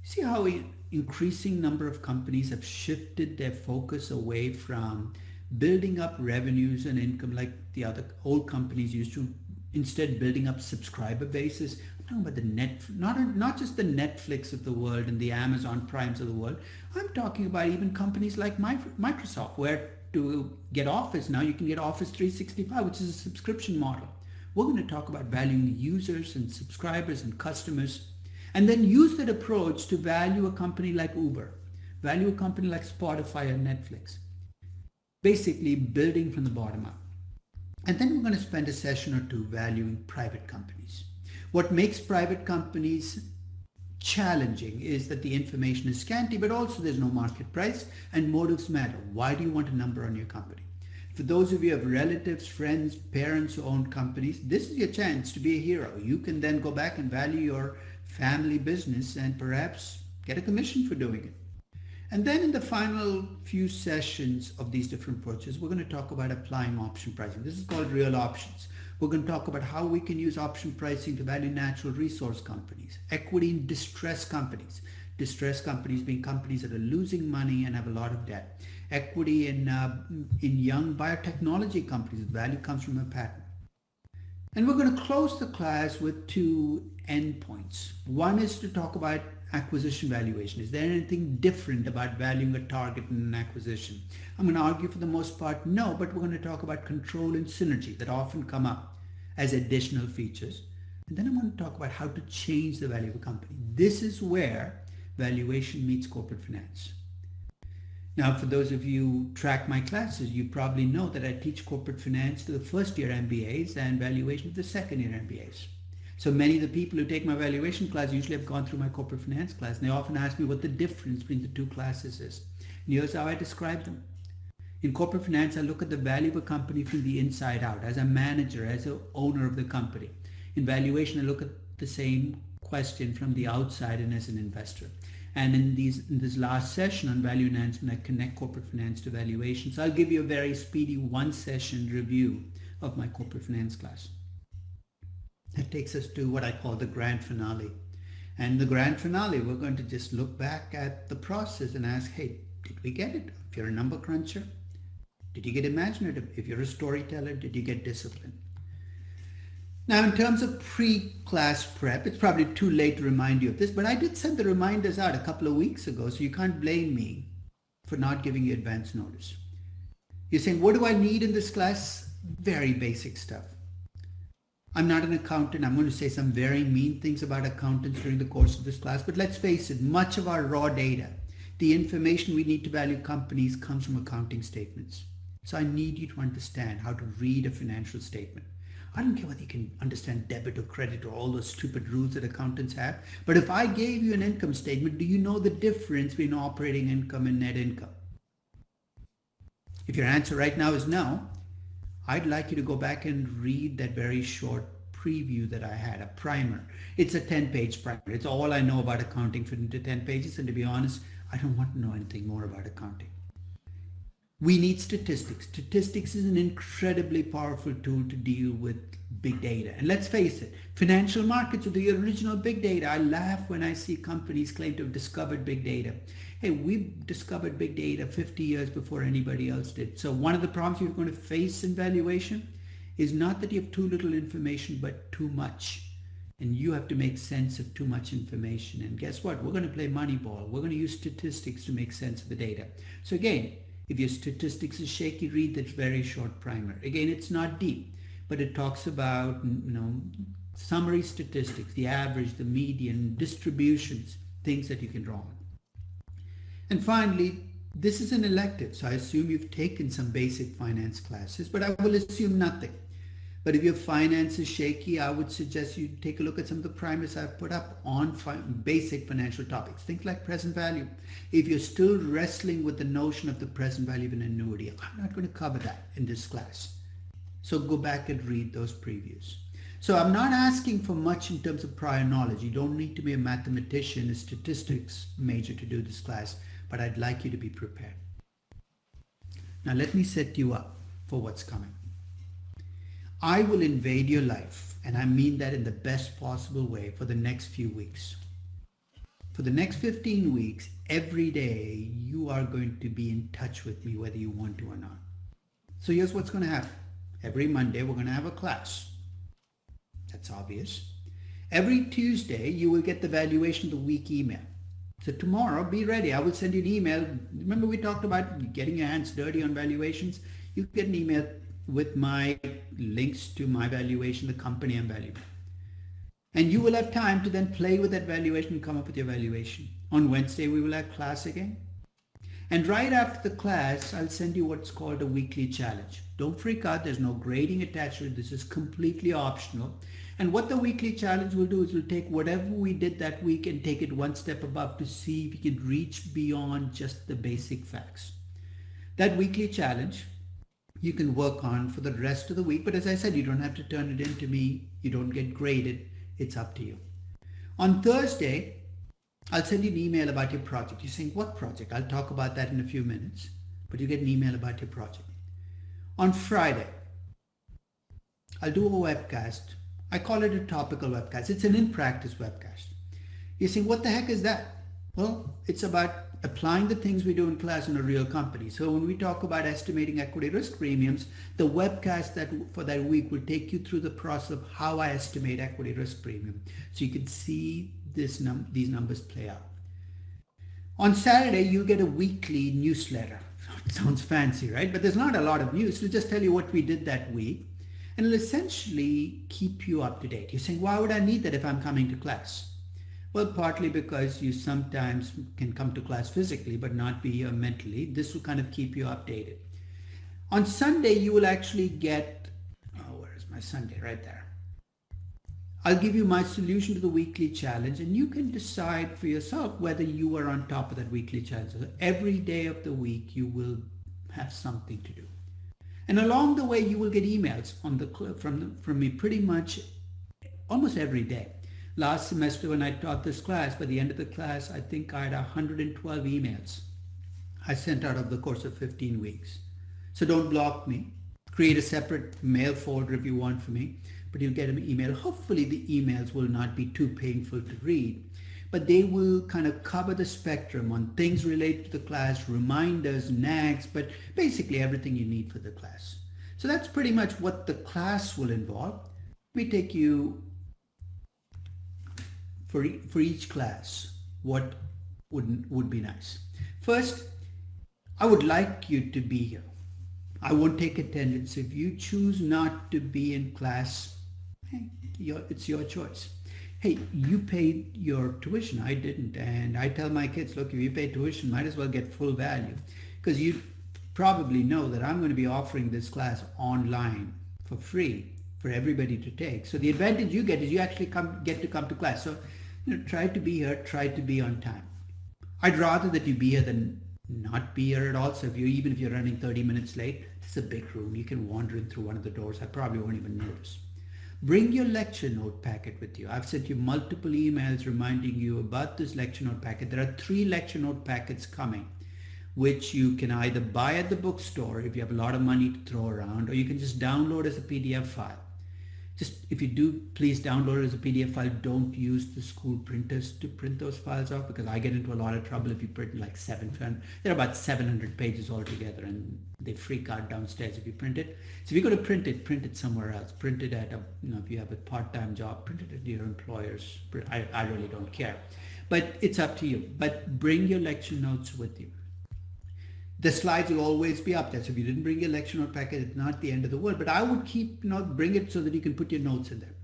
S1: See how an increasing number of companies have shifted their focus away from building up revenues and income like the other old companies used to, instead building up subscriber bases. I'm talking about the not just the Netflix of the world and the Amazon Primes of the world. I'm talking about even companies like Microsoft, where to get Office now, you can get Office 365, which is a subscription model. We're going to talk about valuing users and subscribers and customers, and then use that approach to value a company like Uber, value a company like Spotify or Netflix, basically building from the bottom up. And then we're going to spend a session or two valuing private companies. What makes private companies challenging is that the information is scanty, but also there's no market price and motives matter. Why do you want a number on your company? For those of you who have relatives, friends, parents who own companies, this is your chance to be a hero. You can then go back and value your family business and perhaps get a commission for doing it. And then in the final few sessions of these different approaches, we're going to talk about applying option pricing. This is called real options. We're going to talk about how we can use option pricing to value natural resource companies, equity in distressed companies being companies that are losing money and have a lot of debt, equity in young biotechnology companies, value comes from a patent. And we're going to close the class with two endpoints. One is to talk about acquisition valuation. Is there anything different about valuing a target in an acquisition? I'm going to argue for the most part no, but we're going to talk about control and synergy that often come up as additional features. And then I'm going to talk about how to change the value of a company. This is where valuation meets corporate finance. Now, for those of you who track my classes, you probably know that I teach corporate finance to the first year MBAs and valuation to the second year MBAs. So many of the people who take my valuation class usually have gone through my corporate finance class, and they often ask me what the difference between the two classes is. And here's how I describe them. In corporate finance, I look at the value of a company from the inside out, as a manager, as an owner of the company. In valuation, I look at the same question from the outside and as an investor. And in this last session on value enhancement, I connect corporate finance to valuation. So I'll give you a very speedy one-session review of my corporate finance class. That takes us to what I call the grand finale. And the grand finale, we're going to just look back at the process and ask, hey, did we get it? If you're a number cruncher, did you get imaginative? If you're a storyteller, did you get disciplined? Now, in terms of pre-class prep, it's probably too late to remind you of this, but I did send the reminders out a couple of weeks ago, so you can't blame me for not giving you advance notice. You're saying, what do I need in this class? Very basic stuff. I'm not an accountant. I'm going to say some very mean things about accountants during the course of this class, but let's face it, much of our raw data, the information we need to value companies comes from accounting statements. So I need you to understand how to read a financial statement. I don't care whether you can understand debit or credit or all those stupid rules that accountants have, but if I gave you an income statement, do you know the difference between operating income and net income? If your answer right now is no, I'd like you to go back and read that very short preview that I had, a primer. It's a 10-page primer. It's all I know about accounting fit into 10 pages, and to be honest, I don't want to know anything more about accounting. We need statistics. Statistics is an incredibly powerful tool to deal with big data. And let's face it, financial markets are the original big data. I laugh when I see companies claim to have discovered big data. Hey, we discovered big data 50 years before anybody else did. So one of the problems you're going to face in valuation is not that you have too little information, but too much. And you have to make sense of too much information. And guess what? We're going to play Moneyball. We're going to use statistics to make sense of the data. So again, if your statistics is shaky, read that very short primer. Again, it's not deep, but it talks about, summary statistics, the average, the median, distributions, things that you can draw on. And finally, this is an elective, so I assume you've taken some basic finance classes, but I will assume nothing. But if your finance is shaky, I would suggest you take a look at some of the primers I've put up on basic financial topics. Think like present value. If you're still wrestling with the notion of the present value of an annuity, I'm not going to cover that in this class. So go back and read those previews. So I'm not asking for much in terms of prior knowledge. You don't need to be a mathematician, a statistics major to do this class, but I'd like you to be prepared. Now let me set you up for what's coming. I will invade your life, and I mean that in the best possible way, for the next few weeks. For the next 15 weeks, every day, you are going to be in touch with me whether you want to or not. So here's what's going to happen. Every Monday, we're going to have a class. That's obvious. Every Tuesday, you will get the valuation of the week email. So tomorrow, be ready. I will send you an email. Remember we talked about getting your hands dirty on valuations? You get an email with my links to my valuation, the company I'm valuing. And you will have time to then play with that valuation and come up with your valuation. On Wednesday, we will have class again. And right after the class, I'll send you what's called a weekly challenge. Don't freak out. There's no grading attached to it. This is completely optional. And what the weekly challenge will do is we'll take whatever we did that week and take it one step above to see if we can reach beyond just the basic facts. That weekly challenge you can work on for the rest of the week. But as I said, you don't have to turn it in to me. You don't get graded. It's up to you. On Thursday, I'll send you an email about your project. You're saying, what project? I'll talk about that in a few minutes. But you get an email about your project. On Friday, I'll do a webcast. I call it a topical webcast. It's an in-practice webcast. You're saying, what the heck is that? Well, it's about applying the things we do in class in a real company. So when we talk about estimating equity risk premiums, the webcast for that week will take you through the process of how I estimate equity risk premium. So you can see these numbers play out. On Saturday, you'll get a weekly newsletter. It sounds fancy, right? But there's not a lot of news. It'll just tell you what we did that week. And it'll essentially keep you up to date. You're saying, why would I need that if I'm coming to class? Well, partly because you sometimes can come to class physically but not be here mentally. This will kind of keep you updated. On Sunday, you will actually get, where is my Sunday? Right there. I'll give you my solution to the weekly challenge, and you can decide for yourself whether you are on top of that weekly challenge. So every day of the week, you will have something to do. And along the way, you will get emails from me pretty much almost every day. Last semester when I taught this class, by the end of the class, I think I had 112 emails I sent out over the course of 15 weeks. So don't block me. Create a separate mail folder if you want for me, but you'll get an email. Hopefully the emails will not be too painful to read, but they will kind of cover the spectrum on things related to the class, reminders, nags, but basically everything you need for the class. So that's pretty much what the class will involve. We take you for each class, what would be nice. First, I would like you to be here. I won't take attendance. If you choose not to be in class, hey, it's your choice. Hey, you paid your tuition. I didn't. And I tell my kids, look, if you pay tuition, might as well get full value. Because you probably know that I'm going to be offering this class online for free for everybody to take. So the advantage you get is you actually get to come to class. So try to be here, try to be on time. I'd rather that you be here than not be here at all. So even if you're running 30 minutes late, it's a big room. You can wander in through one of the doors. I probably won't even notice. Bring your lecture note packet with you. I've sent you multiple emails reminding you about this lecture note packet. There are 3 lecture note packets coming, which you can either buy at the bookstore if you have a lot of money to throw around, or you can just download as a PDF file. Just if you do, please download it as a PDF file. Don't use the school printers to print those files off, because I get into a lot of trouble if you print like 700. There are about 700 pages altogether, and they freak out downstairs if you print it. So if you're going to print it somewhere else. Print it at if you have a part-time job, print it at your employer's. I really don't care, but it's up to you. But bring your lecture notes with you. The slides will always be up there. So if you didn't bring your lecture note packet, it's not the end of the world. But I would bring it so that you can put your notes in there.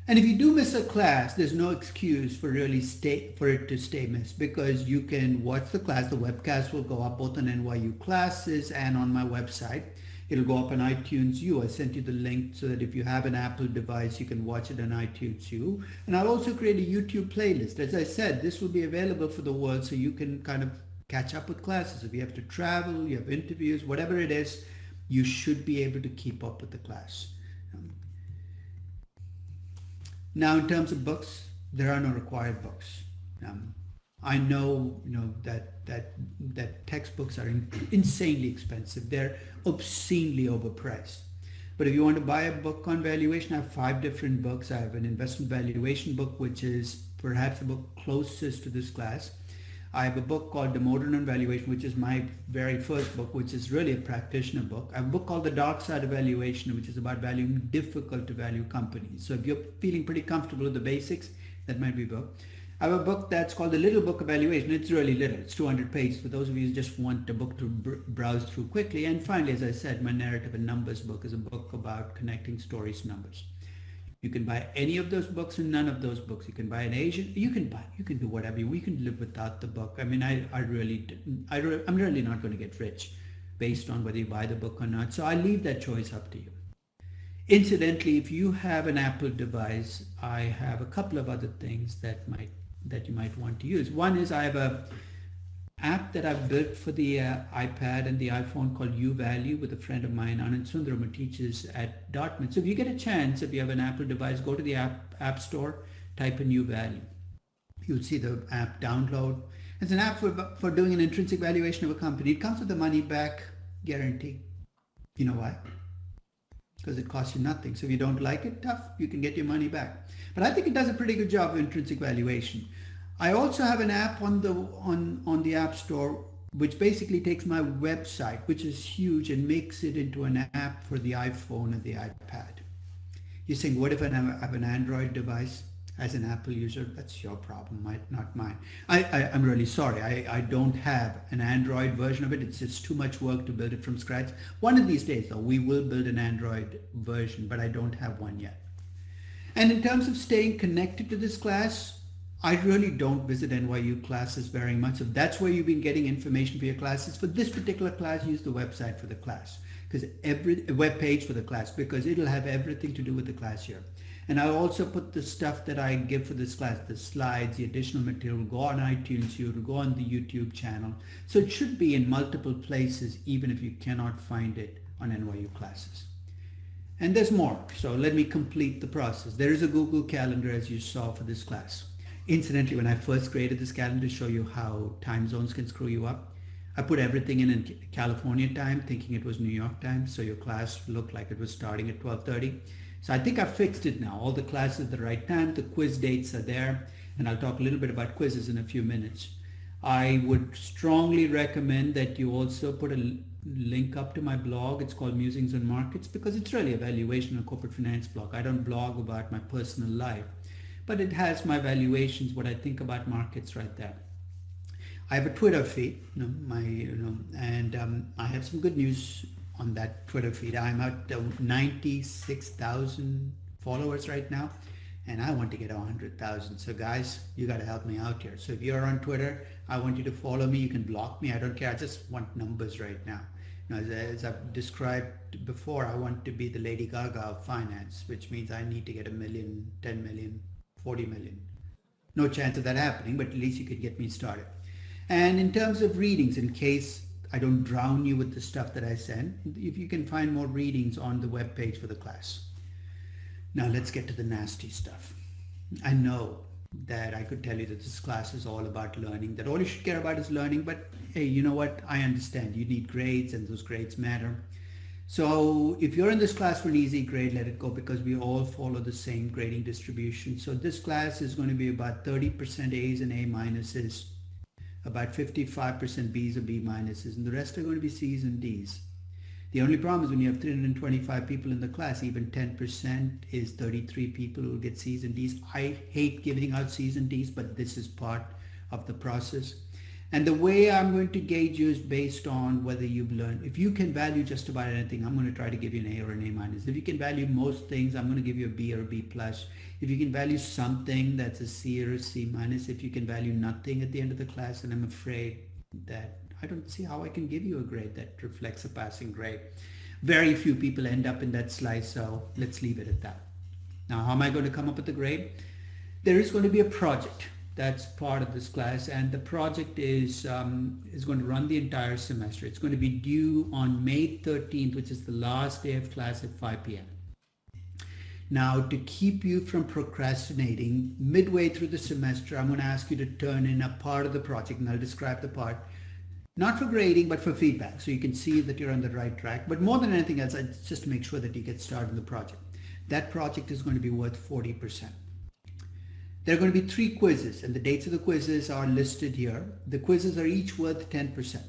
S1: And if you do miss a class, there's no excuse for it to stay missed, because you can watch the class. The webcast will go up both on NYU classes and on my website. It'll go up on iTunes U. I sent you the link so that if you have an Apple device, you can watch it on iTunes U. And I'll also create a YouTube playlist. As I said, this will be available for the world, so you can kind of catch up with classes. If you have to travel, you have interviews, whatever it is, you should be able to keep up with the class. Now, in terms of books, there are no required books. I know, that textbooks are insanely expensive. They're obscenely overpriced. But if you want to buy a book on valuation, I have 5 different books. I have an investment valuation book, which is perhaps the book closest to this class. I have a book called The Modern on Valuation, which is my very first book, which is really a practitioner book. I have a book called The Dark Side of Valuation, which is about valuing difficult to value companies. So if you're feeling pretty comfortable with the basics, that might be a book. I have a book that's called The Little Book of Valuation. It's really little. It's 200 pages for those of you who just want a book to browse through quickly. And finally, as I said, my narrative and numbers book is a book about connecting stories to numbers. You can buy any of those books and none of those books. You can buy an Asian. You can do whatever. We can live without the book. I mean, I'm really not going to get rich based on whether you buy the book or not. So I leave that choice up to you. Incidentally, if you have an Apple device, I have a couple of other things that you might want to use. One is I have a app that I've built for the iPad and the iPhone called UValue with a friend of mine, Anand Sundaram, who teaches at Dartmouth. So if you get a chance, if you have an Apple device, go to the app store, type in UValue. You'll see the app download. It's an app for doing an intrinsic valuation of a company. It comes with a money back guarantee. You know why? Because it costs you nothing. So if you don't like it, tough, you can get your money back. But I think it does a pretty good job of intrinsic valuation. I also have an app on the App Store which basically takes my website, which is huge, and makes it into an app for the iPhone and the iPad. You're saying, what if I have an Android device as an Apple user? That's your problem, not mine. I'm really sorry. I don't have an Android version of it. It's just too much work to build it from scratch. One of these days, though, we will build an Android version, but I don't have one yet. And in terms of staying connected to this class, I really don't visit NYU classes very much. If that's where you've been getting information for your classes, for this particular class, use the website for the class, because every web page for the class, because it'll have everything to do with the class here. And I'll also put the stuff that I give for this class, the slides, the additional material, go on iTunes, you go on the YouTube channel. So it should be in multiple places, even if you cannot find it on NYU classes. And there's more. So let me complete the process. There is a Google Calendar, as you saw, for this class. Incidentally, when I first created this calendar to show you how time zones can screw you up, I put everything in California time, thinking it was New York time, so your class looked like it was starting at 12:30. So I think I fixed it now. All the classes at the right time, the quiz dates are there, and I'll talk a little bit about quizzes in a few minutes. I would strongly recommend that you also put a link up to my blog. It's called Musings and Markets, because it's really a valuation and corporate finance blog. I don't blog about my personal life, but it has my valuations, what I think about markets right there. I have a Twitter feed, and I have some good news on that Twitter feed. I'm at 96,000 followers right now, and I want to get 100,000. So guys, you got to help me out here. So if you're on Twitter, I want you to follow me. You can block me. I don't care. I just want numbers right now. As I've described before, I want to be the Lady Gaga of finance, which means I need to get 1 million, 10 million, 40 million. No chance of that happening, but at least you could get me started. And in terms of readings, in case I don't drown you with the stuff that I send, if you can find more readings on the web page for the class. Now let's get to the nasty stuff. I know that I could tell you that this class is all about learning, that all you should care about is learning, but hey, you know what? I understand. You need grades, and those grades matter. So if you're in this class for an easy grade, let it go, because we all follow the same grading distribution. So this class is going to be about 30% A's and A minuses, about 55% B's or B minuses, and the rest are going to be C's and D's. The only problem is when you have 325 people in the class, even 10% is 33 people who will get C's and D's. I hate giving out C's and D's, but this is part of the process. And the way I'm going to gauge you is based on whether you've learned. If you can value just about anything, I'm going to try to give you an A or an A minus. If you can value most things, I'm going to give you a B or a B plus. If you can value something, that's a C or a C minus. If you can value nothing at the end of the class, and I'm afraid that I don't see how I can give you a grade that reflects a passing grade. Very few people end up in that slice, so let's leave it at that. Now, how am I going to come up with the grade? There is going to be a project. That's part of this class, and the project is going to run the entire semester. It's going to be due on May 13th, which is the last day of class at 5 p.m. Now, to keep you from procrastinating, midway through the semester, I'm going to ask you to turn in a part of the project, and I'll describe the part, not for grading, but for feedback, so you can see that you're on the right track. But more than anything else, it's just to make sure that you get started in the project. That project is going to be worth 40%. There are going to be 3 quizzes, and the dates of the quizzes are listed here. The quizzes are each worth 10%.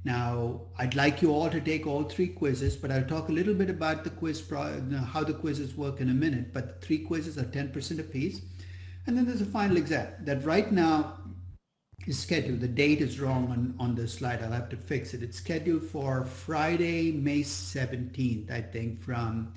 S1: Now, I'd like you all to take all 3 quizzes, but I'll talk a little bit about the quiz, how the quizzes work in a minute. But the 3 quizzes are 10% apiece. And then there's a final exam that right now is scheduled. The date is wrong on the slide. I'll have to fix it. It's scheduled for Friday, May 17th, I think, from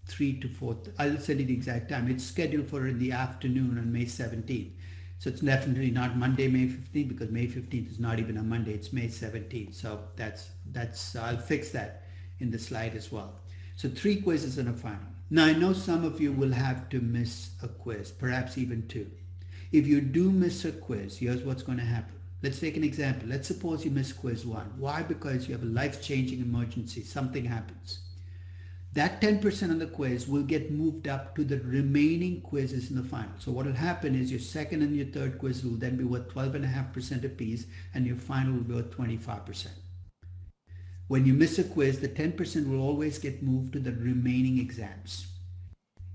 S1: 3 to 4. I'll send you the exact time. It's scheduled for in the afternoon on May 17th. So it's definitely not Monday, May 15th, because May 15th is not even a Monday. It's May 17th. So that's I'll fix that in the slide as well. So 3 quizzes and a final. Now, I know some of you will have to miss a quiz, perhaps even 2. If you do miss a quiz, here's what's going to happen. Let's take an example. Let's suppose you miss quiz 1. Why? Because you have a life-changing emergency. Something happens. That 10% on the quiz will get moved up to the remaining quizzes in the final. So what will happen is your second and your third quiz will then be worth 12.5% apiece, and your final will be worth 25%. When you miss a quiz, the 10% will always get moved to the remaining exams.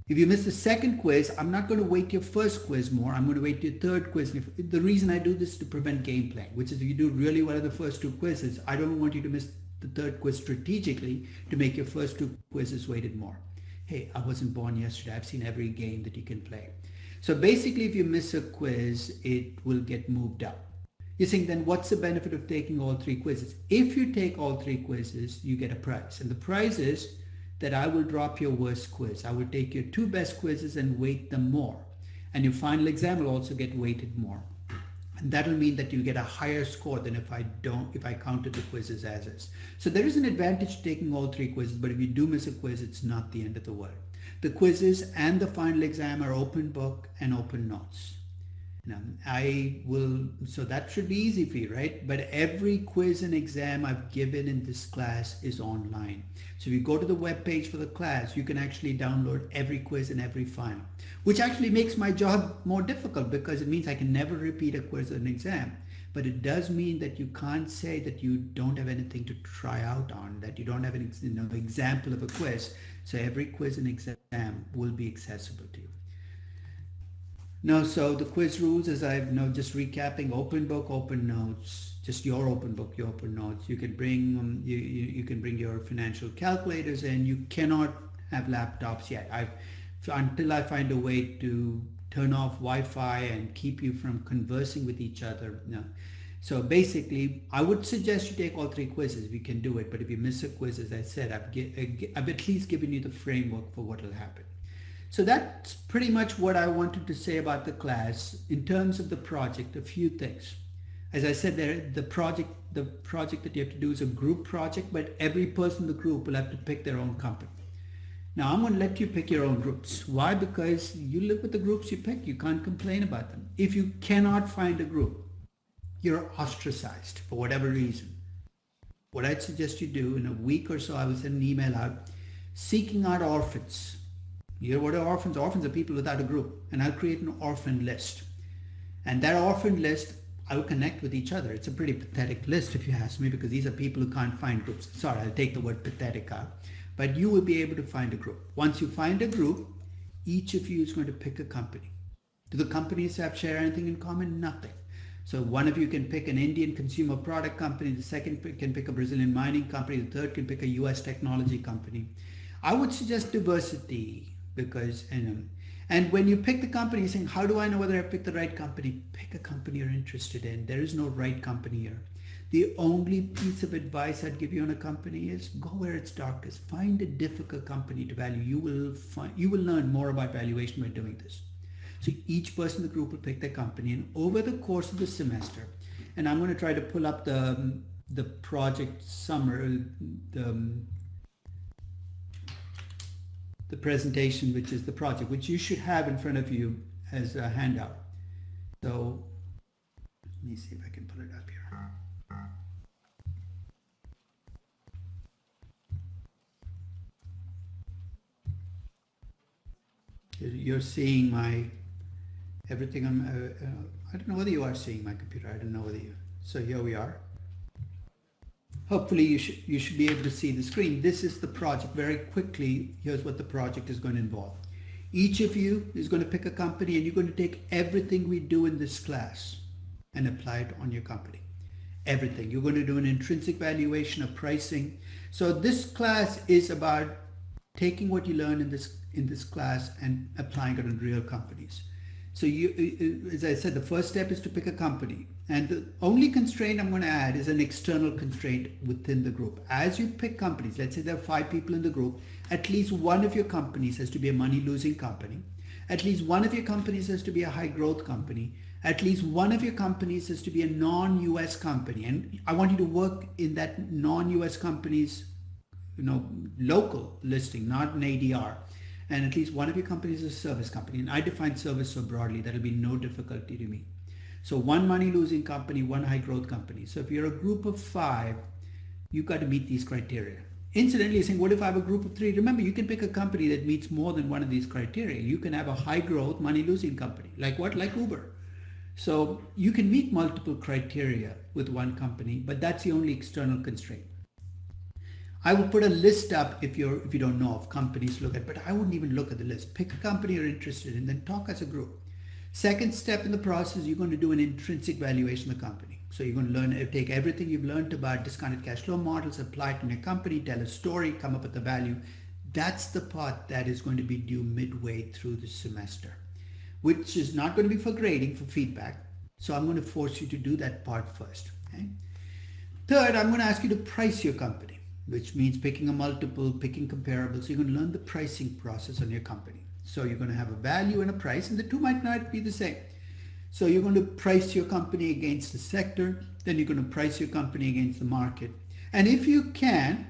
S1: If you miss the second quiz, I'm not going to weight your first quiz more. I'm going to weight your third quiz. The reason I do this is to prevent game playing, which is if you do really well in the first 2 quizzes, I don't want you to miss the third quiz strategically to make your first 2 quizzes weighted more. Hey, I wasn't born yesterday. I've seen every game that you can play. So basically, if you miss a quiz, it will get moved up. You're saying, then what's the benefit of taking all 3 quizzes? If you take all 3 quizzes, you get a prize. And the prize is that I will drop your worst quiz. I will take your 2 best quizzes and weight them more. And your final exam will also get weighted more. And that'll mean that you get a higher score than if I counted the quizzes as is. So there is an advantage to taking all 3 quizzes, but if you do miss a quiz, it's not the end of the world. The quizzes and the final exam are open book and open notes. Now, so that should be easy for you, right? But every quiz and exam I've given in this class is online. So if you go to the web page for the class, you can actually download every quiz and every final, which actually makes my job more difficult because it means I can never repeat a quiz or an exam. But it does mean that you can't say that you don't have anything to try out on, that you don't have an example of a quiz. So every quiz and exam will be accessible to you. No, so the quiz rules, as I've just recapping: open book, open notes, just your open book, your open notes. You can bring you can bring your financial calculators, and you cannot have laptops yet. Until I find a way to turn off Wi-Fi and keep you from conversing with each other. No. So basically, I would suggest you take all 3 quizzes if you can do it. But if you miss a quiz, as I said, I've at least given you the framework for what will happen. So that's pretty much what I wanted to say about the class. In terms of the project, a few things. As I said, the project that you have to do is a group project, but every person in the group will have to pick their own company. Now, I'm going to let you pick your own groups. Why? Because you live with the groups you pick. You can't complain about them. If you cannot find a group, you're ostracized for whatever reason. What I'd suggest you do in a week or so, I will send an email out seeking out orphans. You know what are orphans? Orphans are people without a group. And I'll create an orphan list. And that orphan list, I will connect with each other. It's a pretty pathetic list if you ask me, because these are people who can't find groups. Sorry, I'll take the word pathetic out. But you will be able to find a group. Once you find a group, each of you is going to pick a company. Do the companies share anything in common? Nothing. So one of you can pick an Indian consumer product company, the second can pick a Brazilian mining company, the third can pick a US technology company. I would suggest diversity, because, and when you pick the company, you're saying, how do I know whether I picked the right company? Pick a company you're interested in. There is no right company here. The only piece of advice I'd give you on a company is go where it's darkest. Find a difficult company to value. You will learn more about valuation by doing this. So each person in the group will pick their company, and over the course of the semester, and I'm going to try to pull up the project summary, the presentation, which is the project, which you should have in front of you as a handout. So let me see if I can pull it up here. You're seeing everything. I don't know whether you are seeing my computer. I don't know whether you. So here we are. Hopefully you should be able to see the screen. This is the project. Very quickly, here's what the project is going to involve. Each of you is going to pick a company, and you're going to take everything we do in this class and apply it on your company. Everything. You're going to do an intrinsic valuation of pricing. So this class is about taking what you learn in this class and applying it on real companies. So as I said, the first step is to pick a company. And the only constraint I'm going to add is an external constraint within the group. As you pick companies, let's say there are 5 people in the group, at least one of your companies has to be a money-losing company. At least one of your companies has to be a high-growth company. At least one of your companies has to be a non-US company. And I want you to work in that non-US company's local listing, not an ADR. And at least one of your companies is a service company. And I define service so broadly that it'll be no difficulty to me. So one money-losing company, one high-growth company. So if you're a group of 5, you've got to meet these criteria. Incidentally, you're saying, what if I have a group of 3? Remember, you can pick a company that meets more than one of these criteria. You can have a high-growth, money-losing company. Like what? Like Uber. So you can meet multiple criteria with one company, but that's the only external constraint. I will put a list up if you don't know of companies to look at, but I wouldn't even look at the list. Pick a company you're interested in, then talk as a group. Second step in the process, you're going to do an intrinsic valuation of the company. So you're going to take everything you've learned about discounted cash flow models, apply it in your company, tell a story, come up with the value. That's the part that is going to be due midway through the semester, which is not going to be for grading, for feedback. So I'm going to force you to do that part first. Okay? Third, I'm going to ask you to price your company, which means picking a multiple, picking comparables. So you're going to learn the pricing process on your company. So you're going to have a value and a price, and the two might not be the same. So you're going to price your company against the sector, then you're going to price your company against the market. And if you can,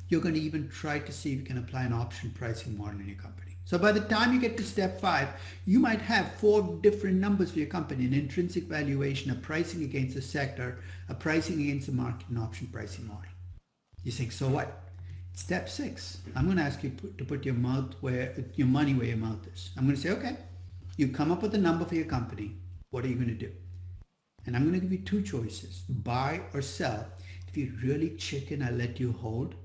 S1: you're going to even try to see if you can apply an option pricing model in your company. So by the time you get to step 5, you might have 4 different numbers for your company: an intrinsic valuation, a pricing against the sector, a pricing against the market, and option pricing model. You think, so what? Step 6, I'm going to ask you to put your money where your mouth is. I'm going to say, okay, you come up with a number for your company. What are you going to do? And I'm going to give you 2 choices: buy or sell. If you're really chicken, I'll let you hold.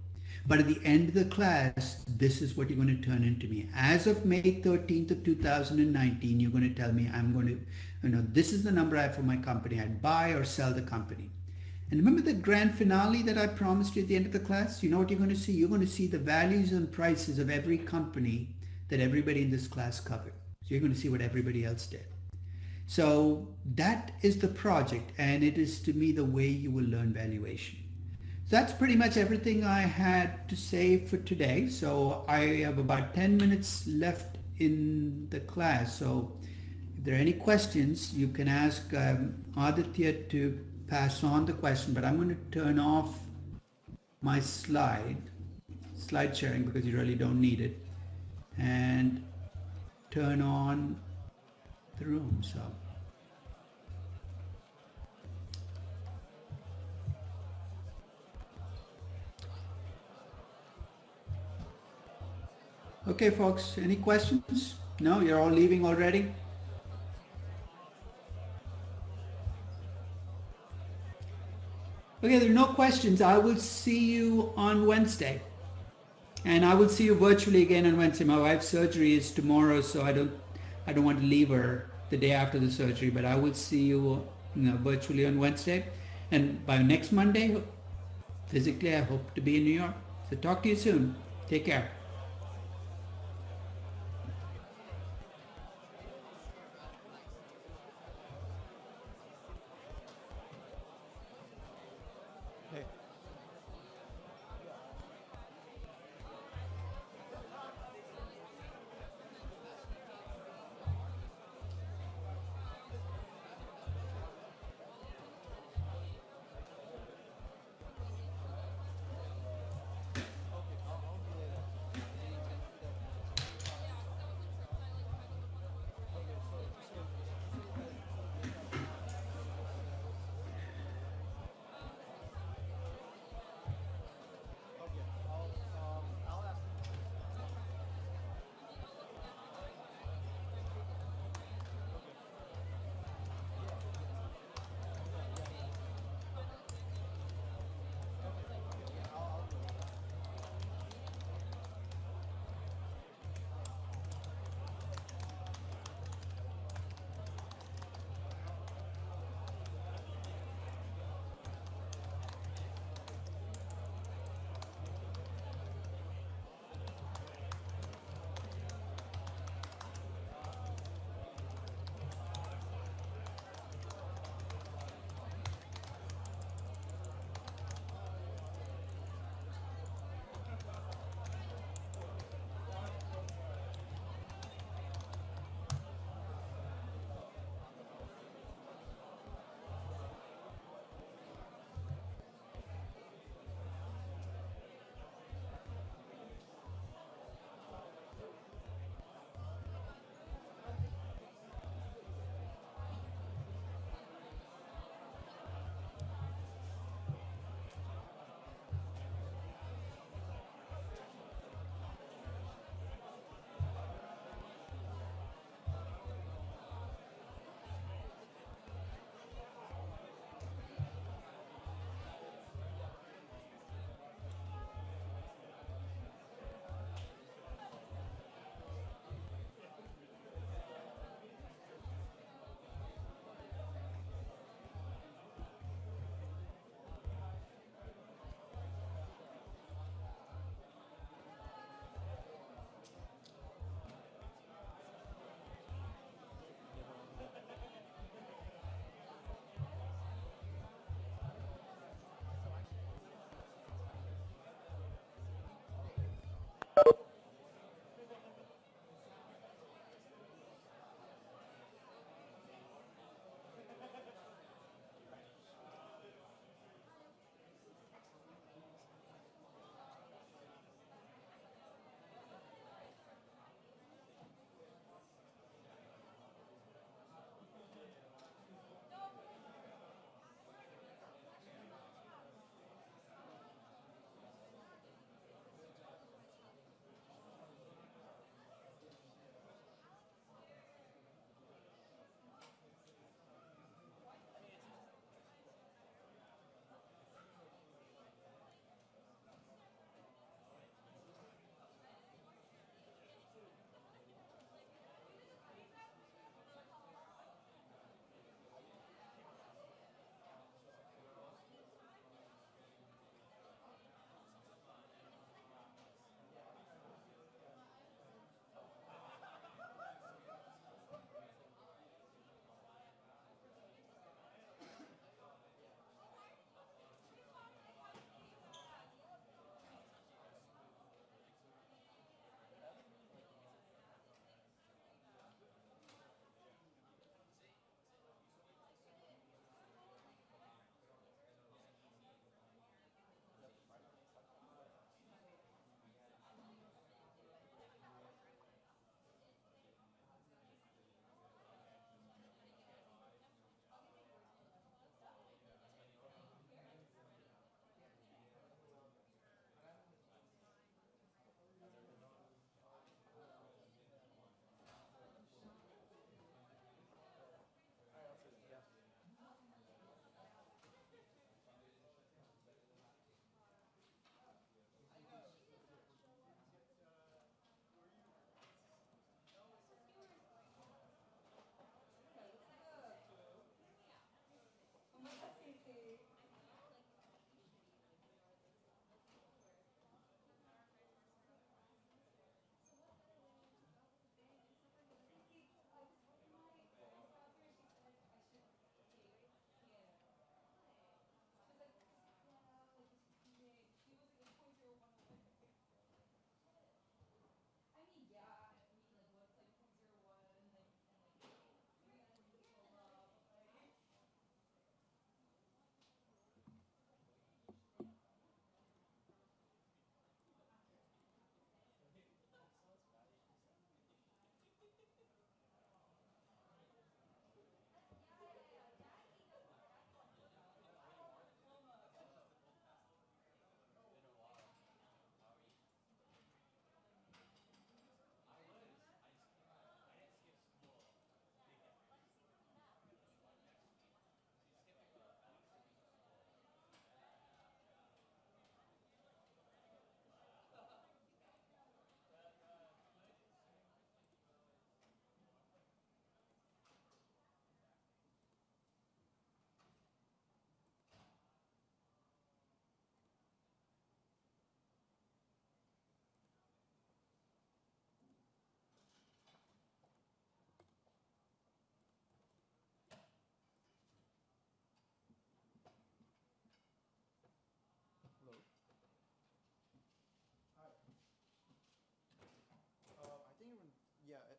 S1: But at the end of the class, this is what you're going to turn into me. As of May 13th of 2019, you're going to tell me, this is the number I have for my company. I'd buy or sell the company. And remember the grand finale that I promised you at the end of the class? You know what you're going to see? You're going to see the values and prices of every company that everybody in this class covered. So you're going to see what everybody else did. So that is the project, and it is to me the way you will learn valuation. So that's pretty much everything I had to say for today. So I have about 10 minutes left in the class. So if there are any questions, you can ask Aditya to pass on the question, but I'm going to turn off my slide sharing because you really don't need it, and turn on the room. So okay, folks, any questions? No, you're all leaving already? Okay, there are no questions. I will see you on Wednesday. And I will see you virtually again on Wednesday. My wife's surgery is tomorrow, so I don't want to leave her the day after the surgery, but I will see you, virtually on Wednesday. And by next Monday, physically, I hope to be in New York. So talk to you soon. Take care.
S3: Hey.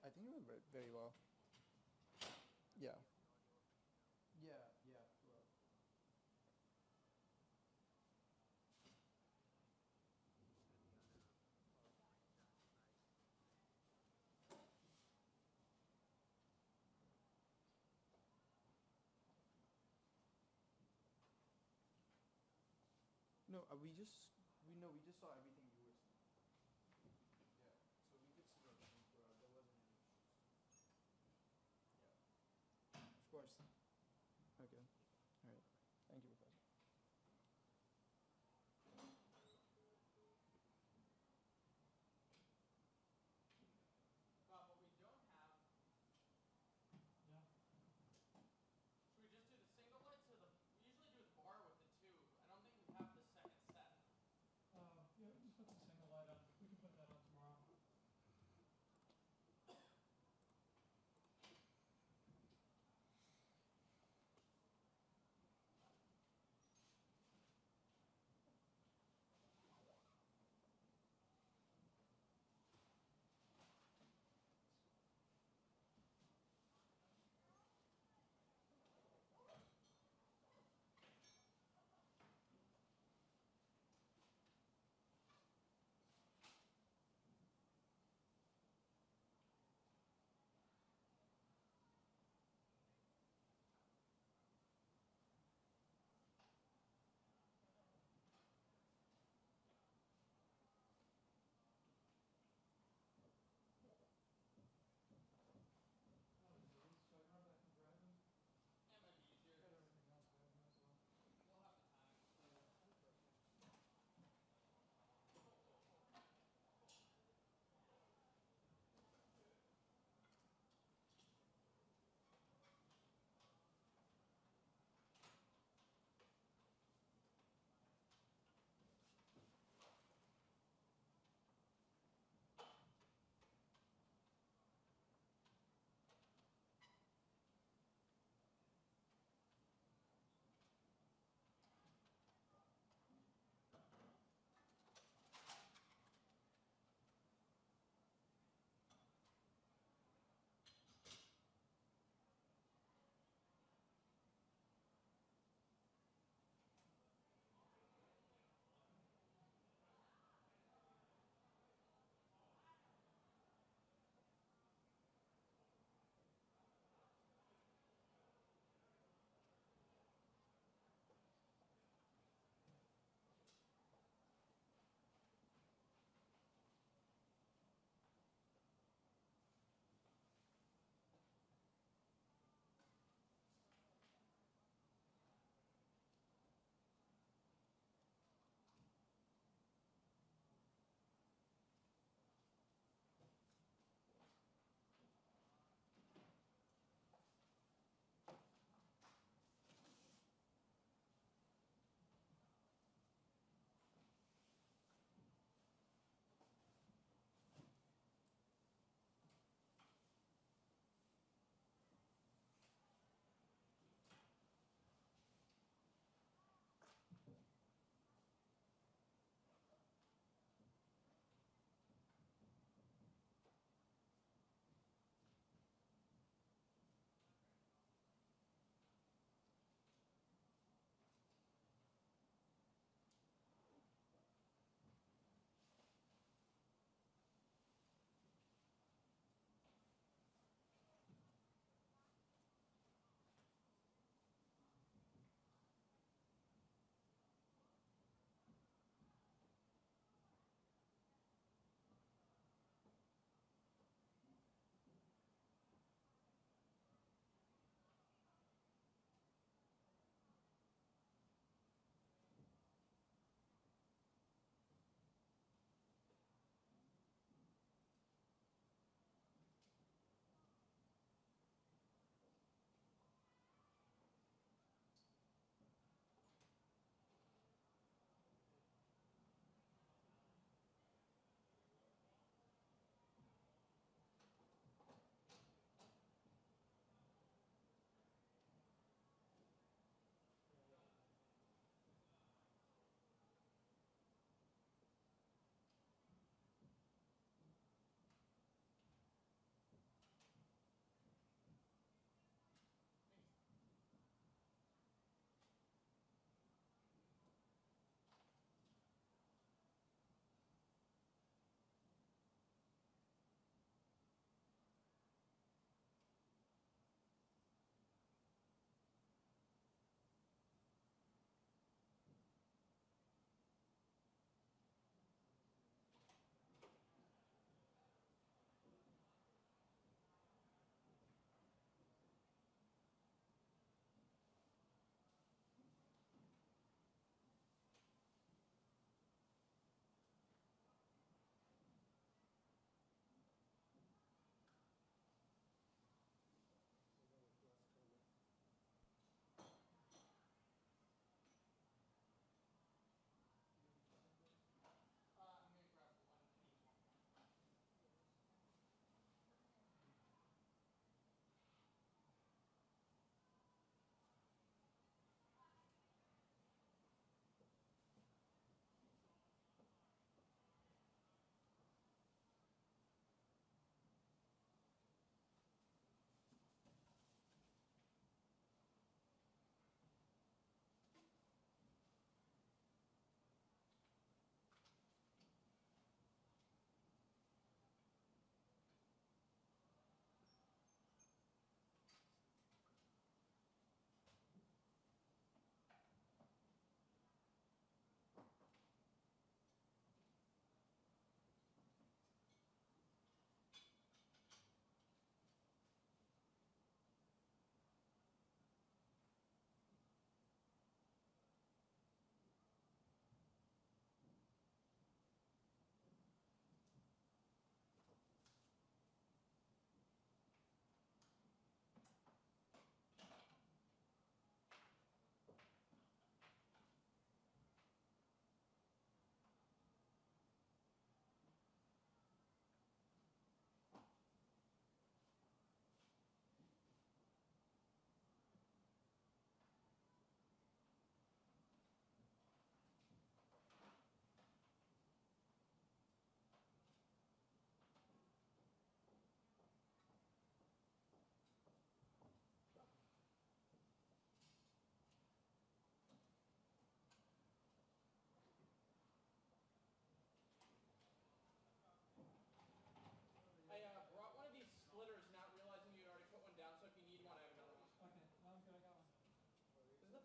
S4: I think it went very well. Yeah. Yeah. Well. No, we just saw everything you were. Yeah. So we could see everything throughout. There wasn't any issues. Yeah. Of course. Okay. All right. Thank you, Professor.
S5: Bob, what we don't have. Yeah. Should we just do the single lights or the? We usually do the bar with the tube. I don't think we have the second set.
S2: Yeah, you put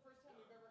S5: first time we've ever